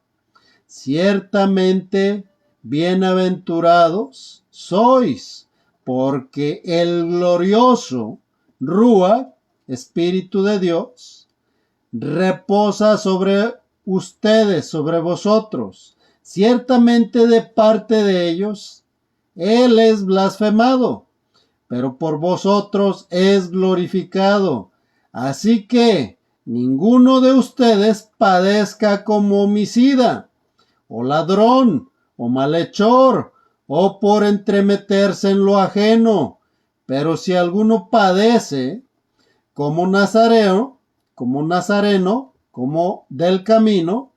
ciertamente bienaventurados sois, porque el glorioso Ruach, Espíritu de Dios, reposa sobre ustedes, sobre vosotros. Ciertamente de parte de ellos, él es blasfemado, pero por vosotros es glorificado. Así que ninguno de ustedes padezca como homicida, o ladrón, o malhechor, o por entremeterse en lo ajeno. Pero si alguno padece como nazareno, como del camino,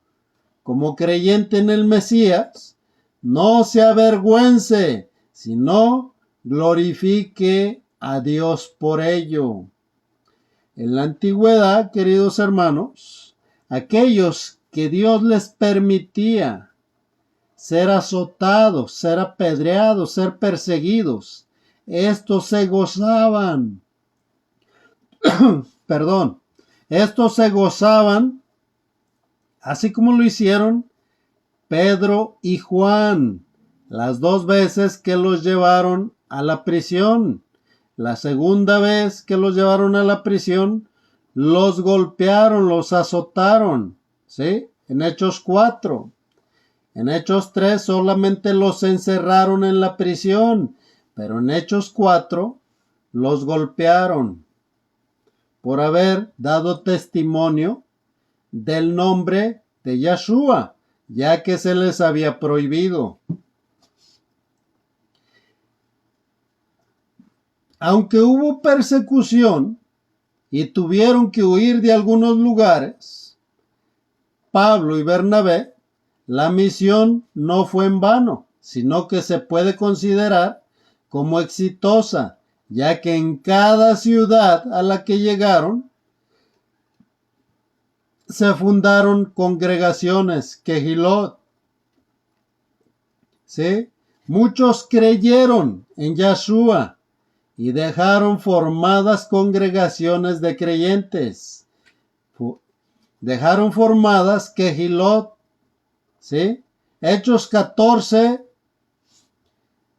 como creyente en el Mesías, no se avergüence, sino glorifique a Dios por ello. En la antigüedad, queridos hermanos, aquellos que Dios les permitía ser azotados, ser apedreados, ser perseguidos, estos se gozaban, estos se gozaban, así como lo hicieron Pedro y Juan, las dos veces que los llevaron a la prisión. La segunda vez que los llevaron a la prisión, los golpearon, los azotaron, ¿sí? En Hechos 4. En Hechos 3 solamente los encerraron en la prisión, pero en Hechos 4 los golpearon por haber dado testimonio del nombre de Yeshua, ya que se les había prohibido. Aunque hubo persecución y tuvieron que huir de algunos lugares, Pablo y Bernabé, la misión no fue en vano, sino que se puede considerar como exitosa, ya que en cada ciudad a la que llegaron se fundaron congregaciones, Kehilot, ¿sí? Muchos creyeron en Yeshua y dejaron formadas congregaciones de creyentes. Dejaron formadas Kehilot, ¿sí? Hechos 14,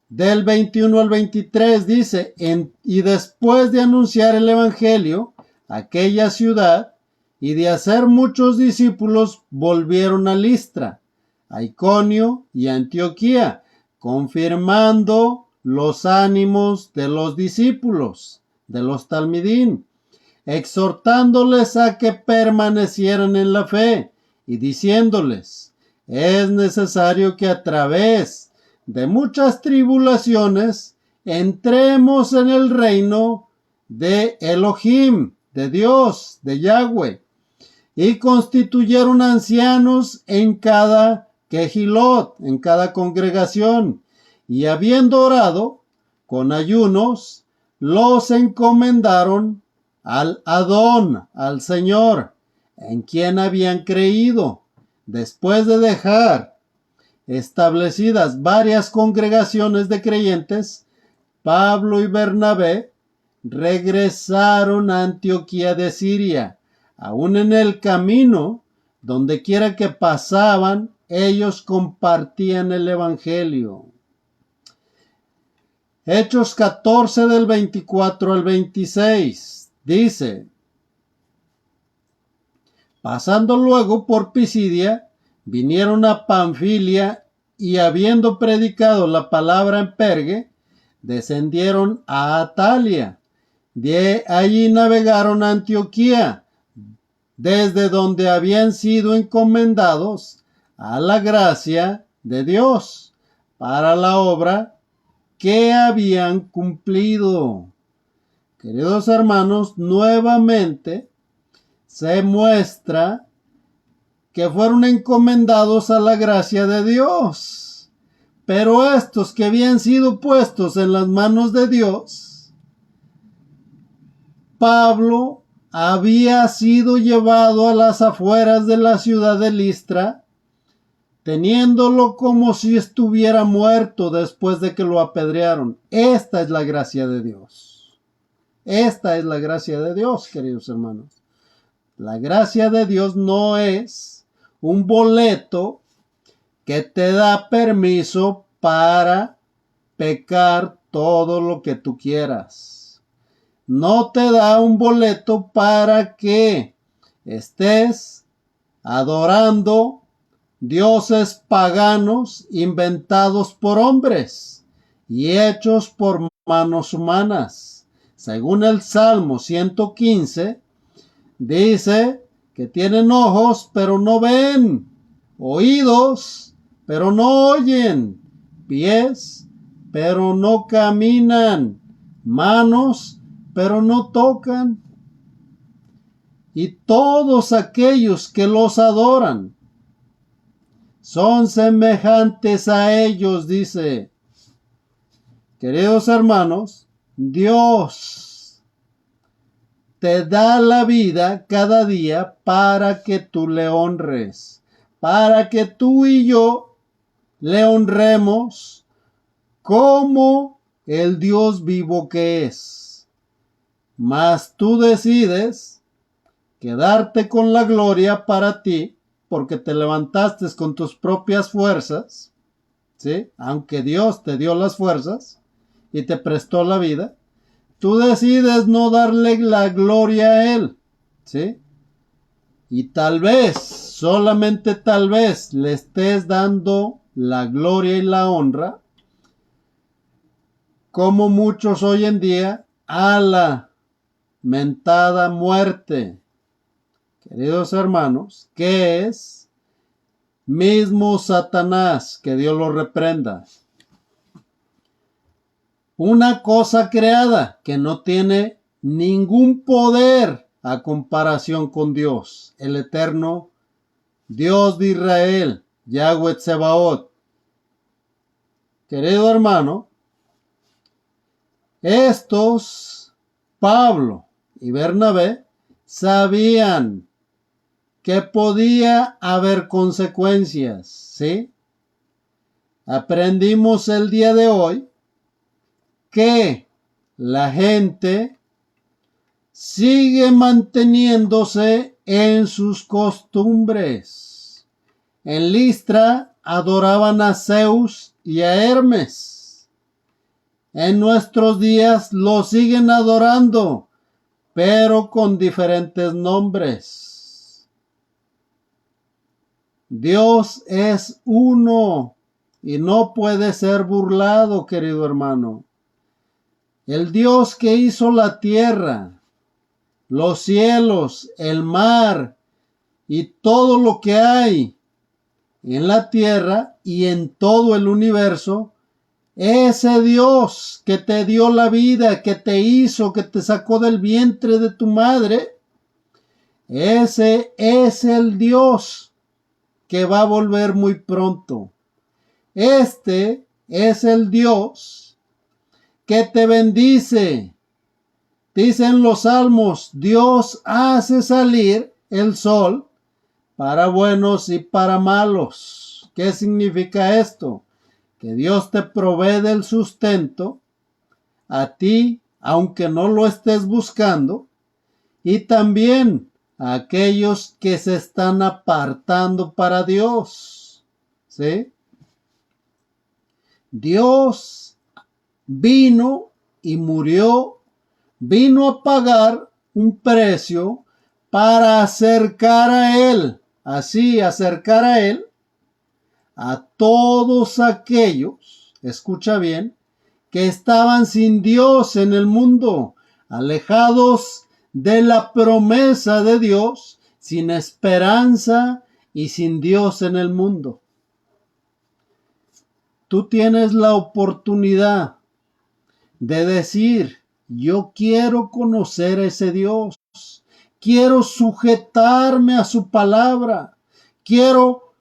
del 21 al 23, dice, y después de anunciar el evangelio, aquella ciudad, y de hacer muchos discípulos, volvieron a Listra, a Iconio y a Antioquía, confirmando los ánimos de los discípulos, de los talmidín, exhortándoles a que permanecieran en la fe y diciéndoles, es necesario que a través de muchas tribulaciones entremos en el reino de Elohim, de Dios, de Yahweh, y constituyeron ancianos en cada Kehilot, en cada congregación, y habiendo orado con ayunos, los encomendaron al Adón, al Señor, en quien habían creído. Después de dejar establecidas varias congregaciones de creyentes, Pablo y Bernabé regresaron a Antioquía de Siria. Aún en el camino, donde quiera que pasaban, ellos compartían el evangelio. Hechos 14 del 24 al 26 dice, pasando luego por Pisidia, vinieron a Panfilia y habiendo predicado la palabra en Perge, descendieron a Atalia. De allí navegaron a Antioquía, desde donde habían sido encomendados a la gracia de Dios para la obra que habían cumplido. Queridos hermanos, nuevamente se muestra que fueron encomendados a la gracia de Dios. Pero estos que habían sido puestos en las manos de Dios, Pablo había sido llevado a las afueras de la ciudad de Listra, teniéndolo como si estuviera muerto después de que lo apedrearon. Esta es la gracia de Dios. Esta es la gracia de Dios, queridos hermanos. La gracia de Dios no es un boleto que te da permiso para pecar todo lo que tú quieras. No te da un boleto para que estés adorando dioses paganos inventados por hombres y hechos por manos humanas. Según el Salmo 115, dice que tienen ojos pero no ven, oídos pero no oyen, pies pero no caminan, manos pero no tocan. Y todos aquellos que los adoran son semejantes a ellos, dice. Queridos hermanos, Dios te da la vida cada día para que tú le honres, para que tú y yo le honremos como el Dios vivo que es. Mas tú decides quedarte con la gloria para ti, porque te levantaste con tus propias fuerzas, ¿sí? Aunque Dios te dio las fuerzas y te prestó la vida, tú decides no darle la gloria a Él, ¿sí? Y tal vez, solamente tal vez, le estés dando la gloria y la honra, como muchos hoy en día, a la mentada muerte. Queridos hermanos, ¿qué es? Mismo Satanás, que Dios lo reprenda. Una cosa creada que no tiene ningún poder a comparación con Dios, el eterno Dios de Israel, Yahweh Tsebaot. Querido hermano, estos, Pablo y Bernabé, sabían que podía haber consecuencias, ¿sí? Aprendimos el día de hoy que la gente sigue manteniéndose en sus costumbres. En Listra adoraban a Zeus y a Hermes. En nuestros días lo siguen adorando, pero con diferentes nombres. Dios es uno y no puede ser burlado, querido hermano. El Dios que hizo la tierra, los cielos, el mar y todo lo que hay en la tierra y en todo el universo, ese Dios que te dio la vida, que te hizo, que te sacó del vientre de tu madre, ese es el Dios que va a volver muy pronto. Este es el Dios que te bendice. Dicen los salmos, Dios hace salir el sol para buenos y para malos. ¿Qué significa esto? Que Dios te provee del sustento a ti, aunque no lo estés buscando, y también a aquellos que se están apartando para Dios, ¿sí? Dios vino y murió, vino a pagar un precio para acercar a Él, así acercar a Él, a todos aquellos, escucha bien, que estaban sin Dios en el mundo, alejados de la promesa de Dios, sin esperanza y sin Dios en el mundo. Tú tienes la oportunidad de decir, yo quiero conocer a ese Dios, quiero sujetarme a su palabra, quiero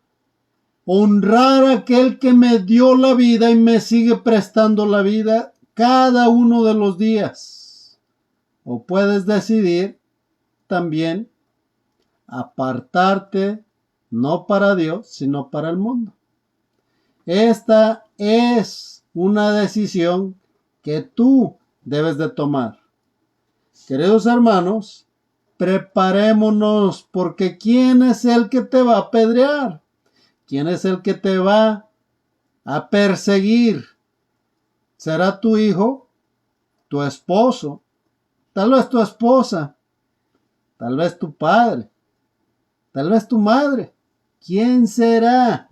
honrar a aquel que me dio la vida y me sigue prestando la vida cada uno de los días. O puedes decidir también apartarte no para Dios, sino para el mundo. Esta es una decisión que tú debes de tomar. Queridos hermanos, preparémonos, porque ¿quién es el que te va a apedrear? ¿Quién es el que te va a perseguir? ¿Será tu hijo? ¿Tu esposo? Tal vez tu esposa, tal vez tu padre, tal vez tu madre, ¿quién será?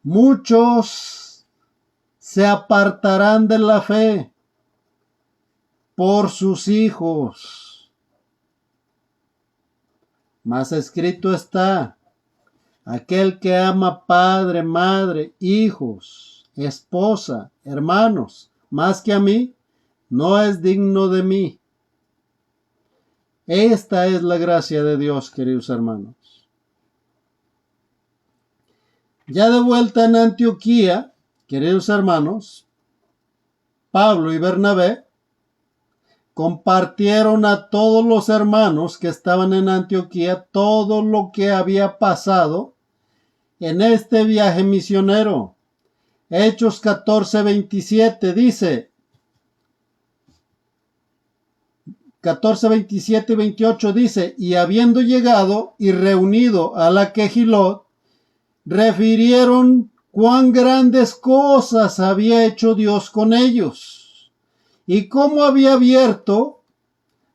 Muchos se apartarán de la fe por sus hijos. Mas escrito está, aquel que ama padre, madre, hijos, esposa, hermanos, más que a mí, no es digno de mí. Esta es la gracia de Dios, queridos hermanos. Ya de vuelta en Antioquía, queridos hermanos, Pablo y Bernabé compartieron a todos los hermanos que estaban en Antioquía todo lo que había pasado en este viaje misionero. Hechos 14:27 dice, 14:27 y 28 dice, y habiendo llegado y reunido a la Quejilot, refirieron cuán grandes cosas había hecho Dios con ellos y cómo había abierto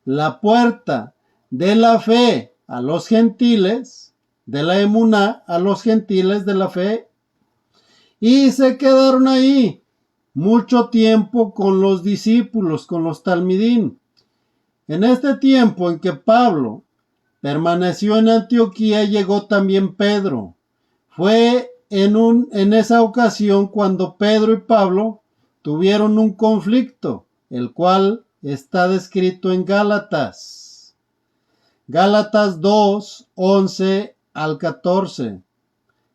la puerta de la fe a los gentiles, de la emuná a los gentiles de la fe, y se quedaron ahí mucho tiempo con los discípulos, con los talmidín. En este tiempo en que Pablo permaneció en Antioquía, llegó también Pedro. Fue en esa ocasión cuando Pedro y Pablo tuvieron un conflicto, el cual está descrito en Gálatas. Gálatas 2, 11 al 14,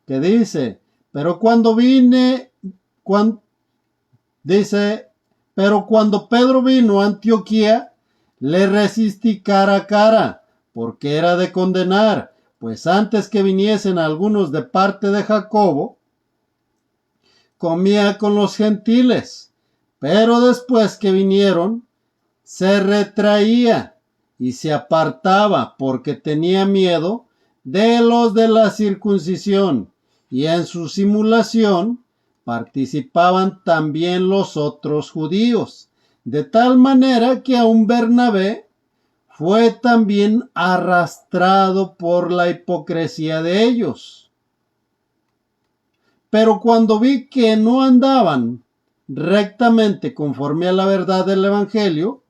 que dice, pero cuando Pedro vino a Antioquía, le resistí cara a cara, porque era de condenar, pues antes que viniesen algunos de parte de Jacobo, comía con los gentiles, pero después que vinieron, se retraía y se apartaba porque tenía miedo de los de la circuncisión, y en su simulación participaban también los otros judíos, de tal manera que aun Bernabé fue también arrastrado por la hipocresía de ellos. Pero cuando vi que no andaban rectamente conforme a la verdad del Evangelio,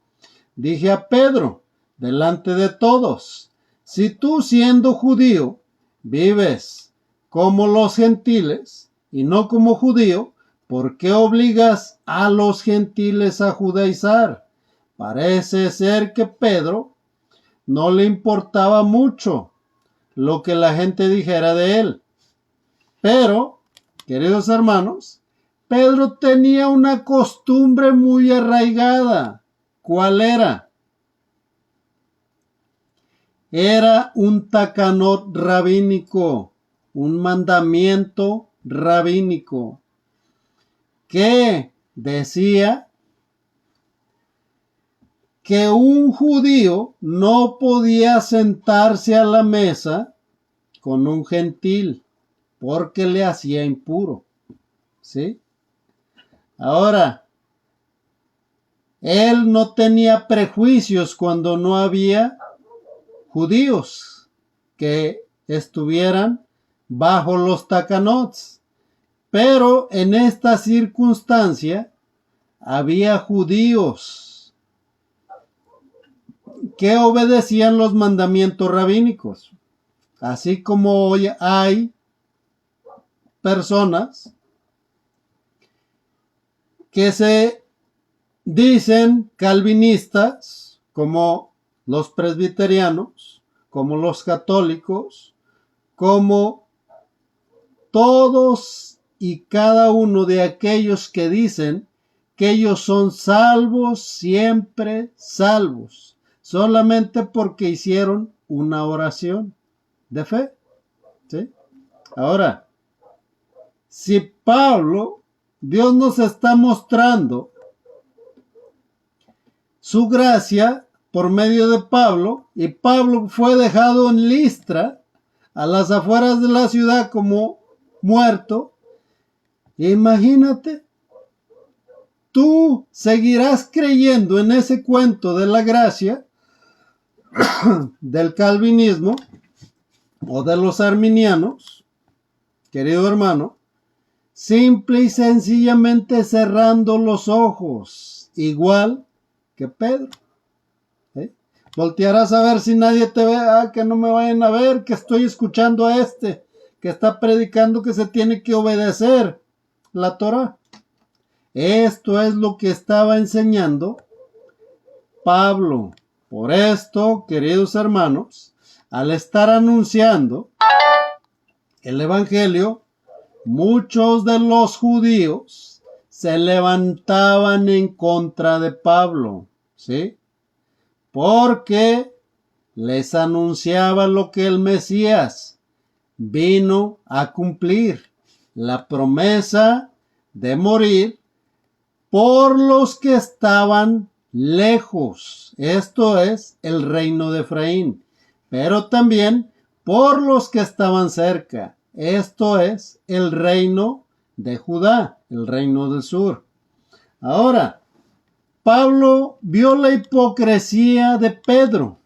dije a Pedro, delante de todos, si tú siendo judío vives como los gentiles y no como judío, ¿por qué obligas a los gentiles a judaizar? Parece ser que Pedro no le importaba mucho lo que la gente dijera de él. Pero, queridos hermanos, Pedro tenía una costumbre muy arraigada. ¿Cuál era? Era un takanot rabínico, un mandamiento rabínico, que decía que un judío no podía sentarse a la mesa con un gentil porque le hacía impuro. ¿Sí? Ahora, él no tenía prejuicios cuando no había judíos que estuvieran bajo los takanots, pero en esta circunstancia había judíos que obedecían los mandamientos rabínicos, así como hoy hay personas que se dicen calvinistas, como los presbiterianos, como los católicos, como todos y cada uno de aquellos que dicen que ellos son salvos, siempre salvos, solamente porque hicieron una oración de fe. ¿Sí? Ahora, si Pablo, Dios nos está mostrando su gracia por medio de Pablo, y Pablo fue dejado en Listra, a las afueras de la ciudad, como muerto. Imagínate, tú seguirás creyendo en ese cuento de la gracia del calvinismo o de los arminianos, querido hermano, simple y sencillamente cerrando los ojos, igual que Pedro. Voltearás a ver si nadie te ve, que no me vayan a ver, que estoy escuchando a este, que está predicando que se tiene que obedecer la Torah. Esto es lo que estaba enseñando Pablo. Por esto, queridos hermanos, al estar anunciando el Evangelio, muchos de los judíos se levantaban en contra de Pablo, ¿sí? Porque les anunciaba lo que el Mesías vino a cumplir, la promesa de morir por los que estaban lejos, esto es el reino de Efraín, pero también por los que estaban cerca, esto es el reino de Judá, el reino del sur. Ahora, Pablo vio la hipocresía de Pedro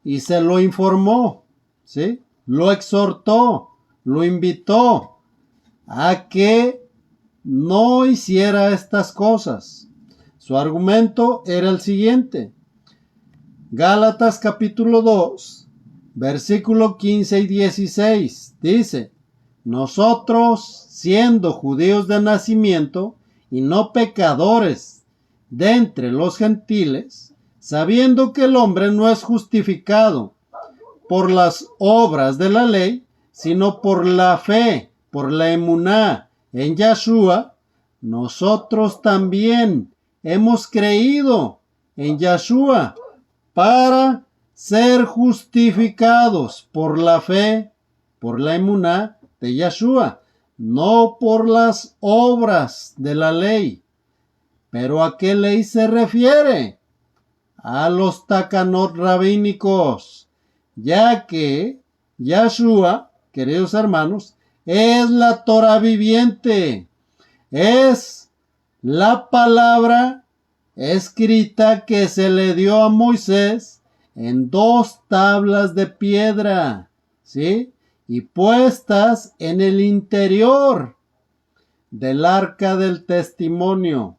y se lo informó, ¿sí? Lo exhortó, lo invitó a que no hiciera estas cosas. Su argumento era el siguiente. Gálatas capítulo 2, versículo 15 y 16, dice: nosotros, siendo judíos de nacimiento y no pecadores de entre los gentiles, sabiendo que el hombre no es justificado por las obras de la ley, sino por la fe, por la emuná en Yahshua, nosotros también hemos creído en Yahshua para ser justificados por la fe, por la emuná de Yahshua, no por las obras de la ley. ¿Pero a qué ley se refiere? A los takanot rabínicos, ya que Yahshua, queridos hermanos, es la Torah viviente, es la palabra escrita que se le dio a Moisés en 2 tablas de piedra, ¿sí? Y puestas en el interior del arca del testimonio.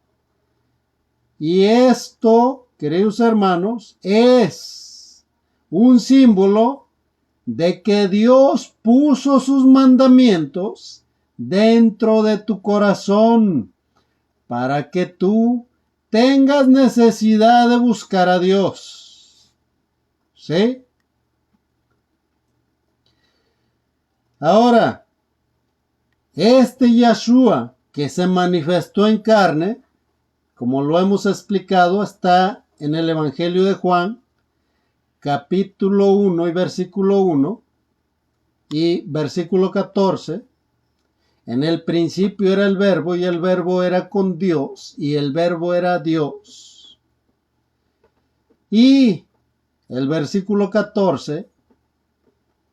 Y esto, queridos hermanos, es un símbolo de que Dios puso sus mandamientos dentro de tu corazón para que tú tengas necesidad de buscar a Dios. ¿Sí? Ahora, este Yahshua que se manifestó en carne, como lo hemos explicado, está en el Evangelio de Juan, capítulo 1 y versículo 1 y versículo 14. En el principio era el verbo y el verbo era con Dios y el verbo era Dios. Y el versículo 14,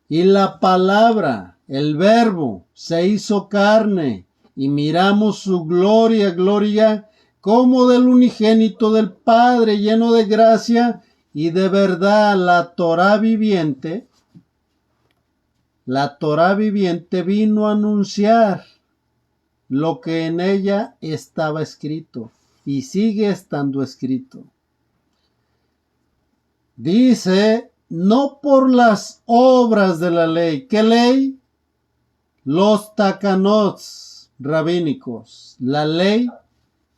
y la palabra, el verbo, se hizo carne y miramos su gloria, gloria como del unigénito del Padre, lleno de gracia y de verdad. La Torah viviente vino a anunciar lo que en ella estaba escrito y sigue estando escrito. Dice, no por las obras de la ley. ¿Qué ley? Los takanots rabínicos, la ley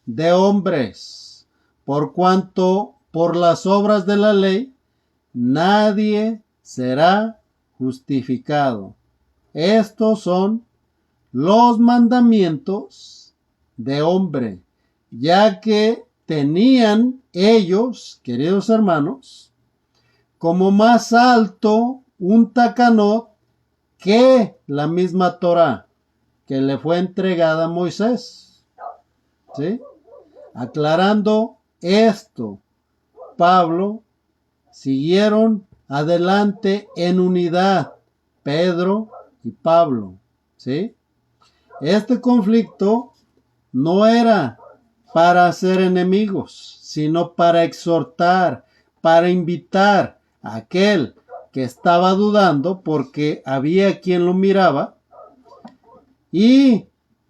de hombres, por cuanto por las obras de la ley nadie será justificado. Estos son los mandamientos de hombre, ya que tenían ellos, queridos hermanos, como más alto un takanot que la misma Torah que le fue entregada a Moisés. ¿Sí? Aclarando esto, Pablo siguieron adelante en unidad, Pedro y Pablo. ¿Sí? Este conflicto no era para hacer enemigos, sino para exhortar, para invitar a aquel que estaba dudando porque había quien lo miraba y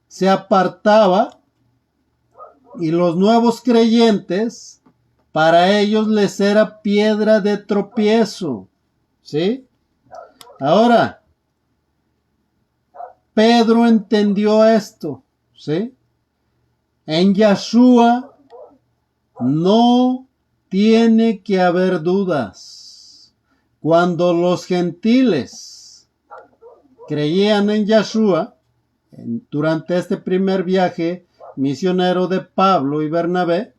se apartaba, y los nuevos creyentes, para ellos les era piedra de tropiezo. ¿Sí? Ahora, Pedro entendió esto. ¿Sí? En Yeshua no tiene que haber dudas. Cuando los gentiles creían en Yeshua, durante este primer viaje misionero de Pablo y Bernabé,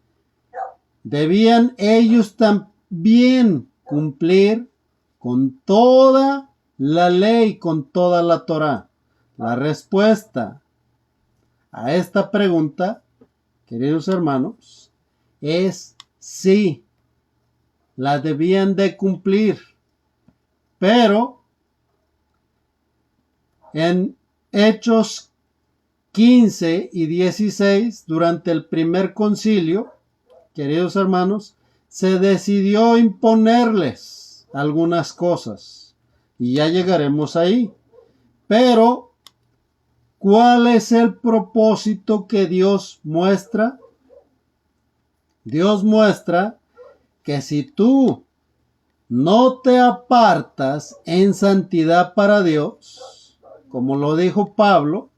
debían ellos también cumplir con toda la ley, con toda la Torá. La respuesta a esta pregunta, queridos hermanos, es sí, la debían de cumplir. Pero en Hechos 15 y 16, durante el primer concilio, queridos hermanos, se decidió imponerles algunas cosas. Y ya llegaremos ahí. Pero, ¿cuál es el propósito que Dios muestra? Dios muestra que si tú no te apartas en santidad para Dios, como lo dijo Pablo,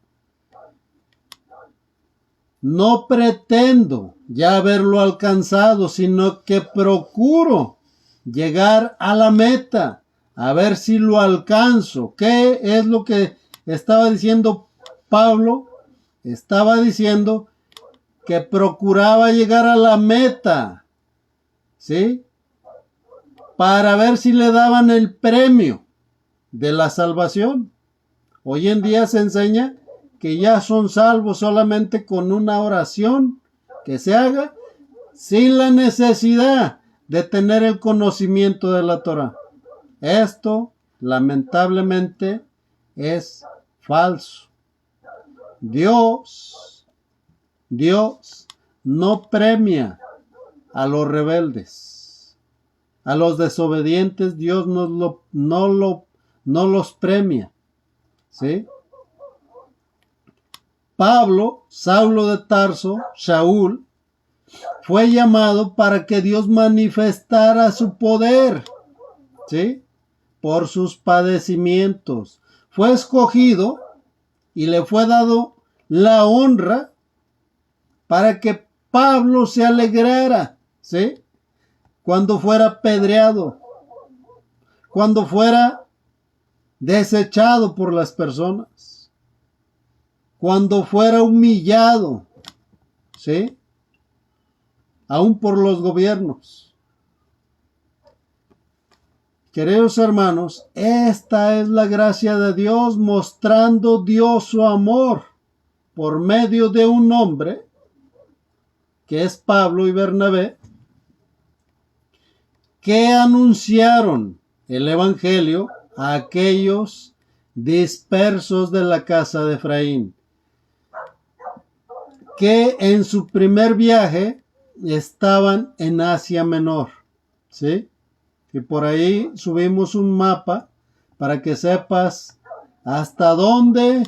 no pretendo ya haberlo alcanzado, sino que procuro llegar a la meta, a ver si lo alcanzo. ¿Qué es lo que estaba diciendo Pablo? Estaba diciendo que procuraba llegar a la meta, ¿sí? Para ver si le daban el premio de la salvación. Hoy en día se enseña que ya son salvos solamente con una oración que se haga sin la necesidad de tener el conocimiento de la Torá. Esto, lamentablemente, es falso. Dios no premia a los rebeldes. A los desobedientes Dios no los premia. ¿Sí? Pablo, Saulo de Tarso, Shaul, fue llamado para que Dios manifestara su poder, ¿sí? Por sus padecimientos. Fue escogido y le fue dado la honra para que Pablo se alegrara, ¿sí? Cuando fuera apedreado, cuando fuera desechado por las personas, cuando fuera humillado, ¿sí? Aún por los gobiernos. Queridos hermanos, esta es la gracia de Dios, mostrando Dios su amor por medio de un hombre, que es Pablo y Bernabé, que anunciaron el evangelio a aquellos dispersos de la casa de Efraín, que en su primer viaje estaban en Asia Menor, ¿sí? Y por ahí subimos un mapa para que sepas hasta dónde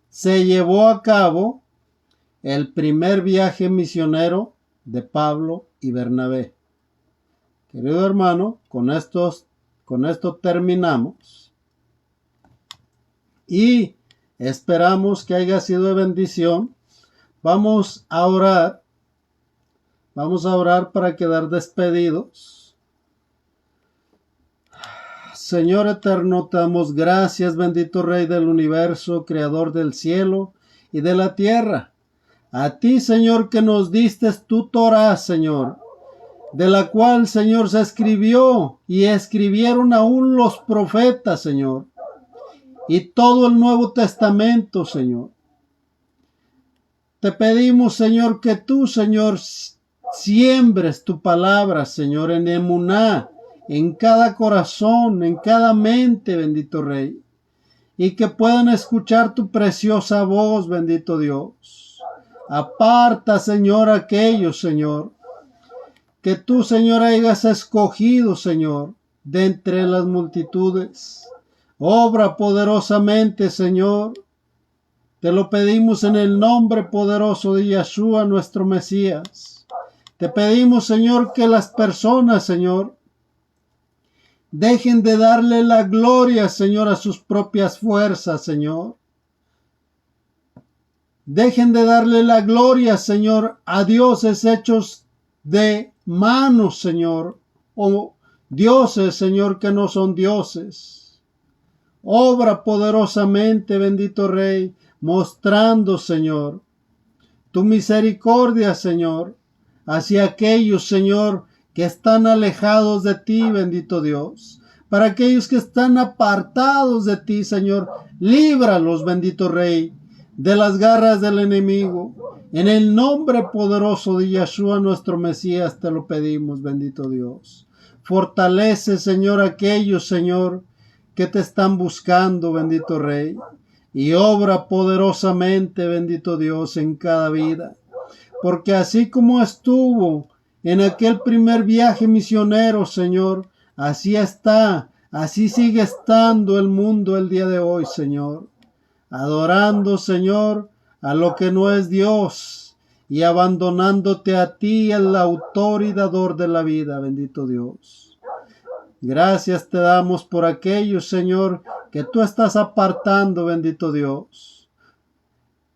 se llevó a cabo el primer viaje misionero de Pablo y Bernabé. Querido hermano, con esto terminamos y esperamos que haya sido de bendición. Vamos a orar para quedar despedidos. Señor eterno, te damos gracias, bendito Rey del universo, Creador del cielo y de la tierra. A ti, Señor, que nos diste tu Torá, Señor, de la cual, Señor, se escribió y escribieron aún los profetas, Señor, y todo el Nuevo Testamento, Señor. Te pedimos, Señor, que tú, Señor, siembres tu palabra, Señor, en emuná, en cada corazón, en cada mente, bendito Rey, y que puedan escuchar tu preciosa voz, bendito Dios. Aparta, Señor, aquellos, Señor, que tú, Señor, hayas escogido, Señor, de entre las multitudes. Obra poderosamente, Señor. Te lo pedimos en el nombre poderoso de Yeshua, nuestro Mesías. Te pedimos, Señor, que las personas, Señor, dejen de darle la gloria, Señor, a sus propias fuerzas, Señor. Dejen de darle la gloria, Señor, a dioses hechos de manos, Señor, o dioses, Señor, que no son dioses. Obra poderosamente, bendito Rey, mostrando, Señor, tu misericordia, Señor, hacia aquellos, Señor, que están alejados de ti, bendito Dios. Para aquellos que están apartados de ti, Señor, líbralos, bendito Rey, de las garras del enemigo. En el nombre poderoso de Yeshua, nuestro Mesías, te lo pedimos, bendito Dios. Fortalece, Señor, aquellos, Señor, que te están buscando, bendito Rey. Y obra poderosamente, bendito Dios, en cada vida. Porque así como estuvo en aquel primer viaje misionero, Señor, así está, así sigue estando el mundo el día de hoy, Señor. Adorando, Señor, a lo que no es Dios y abandonándote a ti, el autor y dador de la vida, bendito Dios. Gracias te damos por aquellos, Señor, que tú estás apartando, bendito Dios.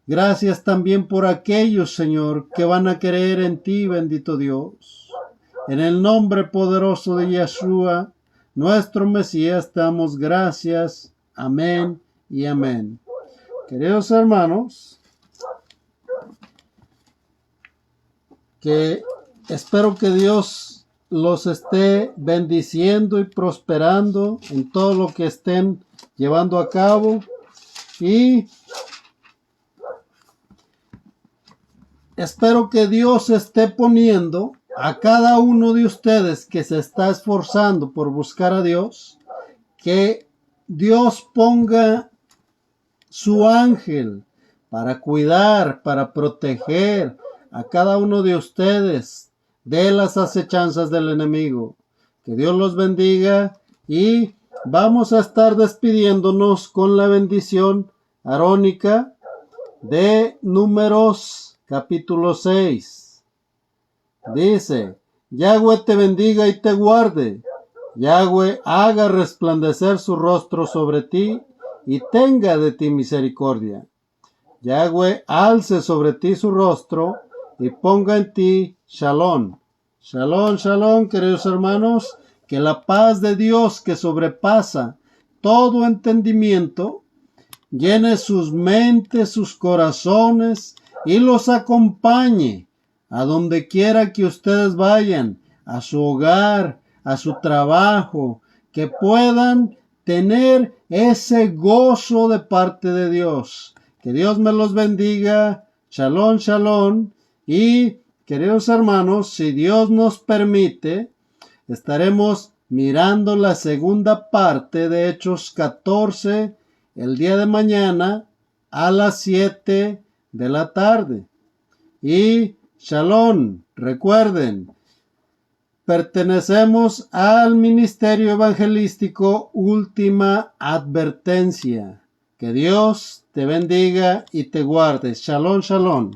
Gracias también por aquellos, Señor, que van a creer en ti, bendito Dios. En el nombre poderoso de Yeshua, nuestro Mesías, te damos gracias. Amén y amén. Queridos hermanos, que espero que Dios los esté bendiciendo y prosperando en todo lo que estén llevando a cabo, y espero que Dios esté poniendo a cada uno de ustedes que se está esforzando por buscar a Dios, que Dios ponga su ángel para cuidar, para proteger a cada uno de ustedes de las acechanzas del enemigo. Que Dios los bendiga, y vamos a estar despidiéndonos con la bendición arónica de Números capítulo 6. Dice: Yahweh te bendiga y te guarde. Yahweh haga resplandecer su rostro sobre ti y tenga de ti misericordia. Yahweh alce sobre ti su rostro y ponga en ti Shalom. Shalom, shalom, queridos hermanos. Que la paz de Dios, que sobrepasa todo entendimiento, llene sus mentes, sus corazones, y los acompañe a donde quiera que ustedes vayan, a su hogar, a su trabajo, que puedan tener ese gozo de parte de Dios. Que Dios me los bendiga. Shalom, shalom. Y, queridos hermanos, si Dios nos permite, estaremos mirando la segunda parte de Hechos 14 el día de mañana a las 7 de la tarde. Y shalom, recuerden, pertenecemos al Ministerio Evangelístico Última Advertencia. Que Dios te bendiga y te guarde. Shalom, shalom.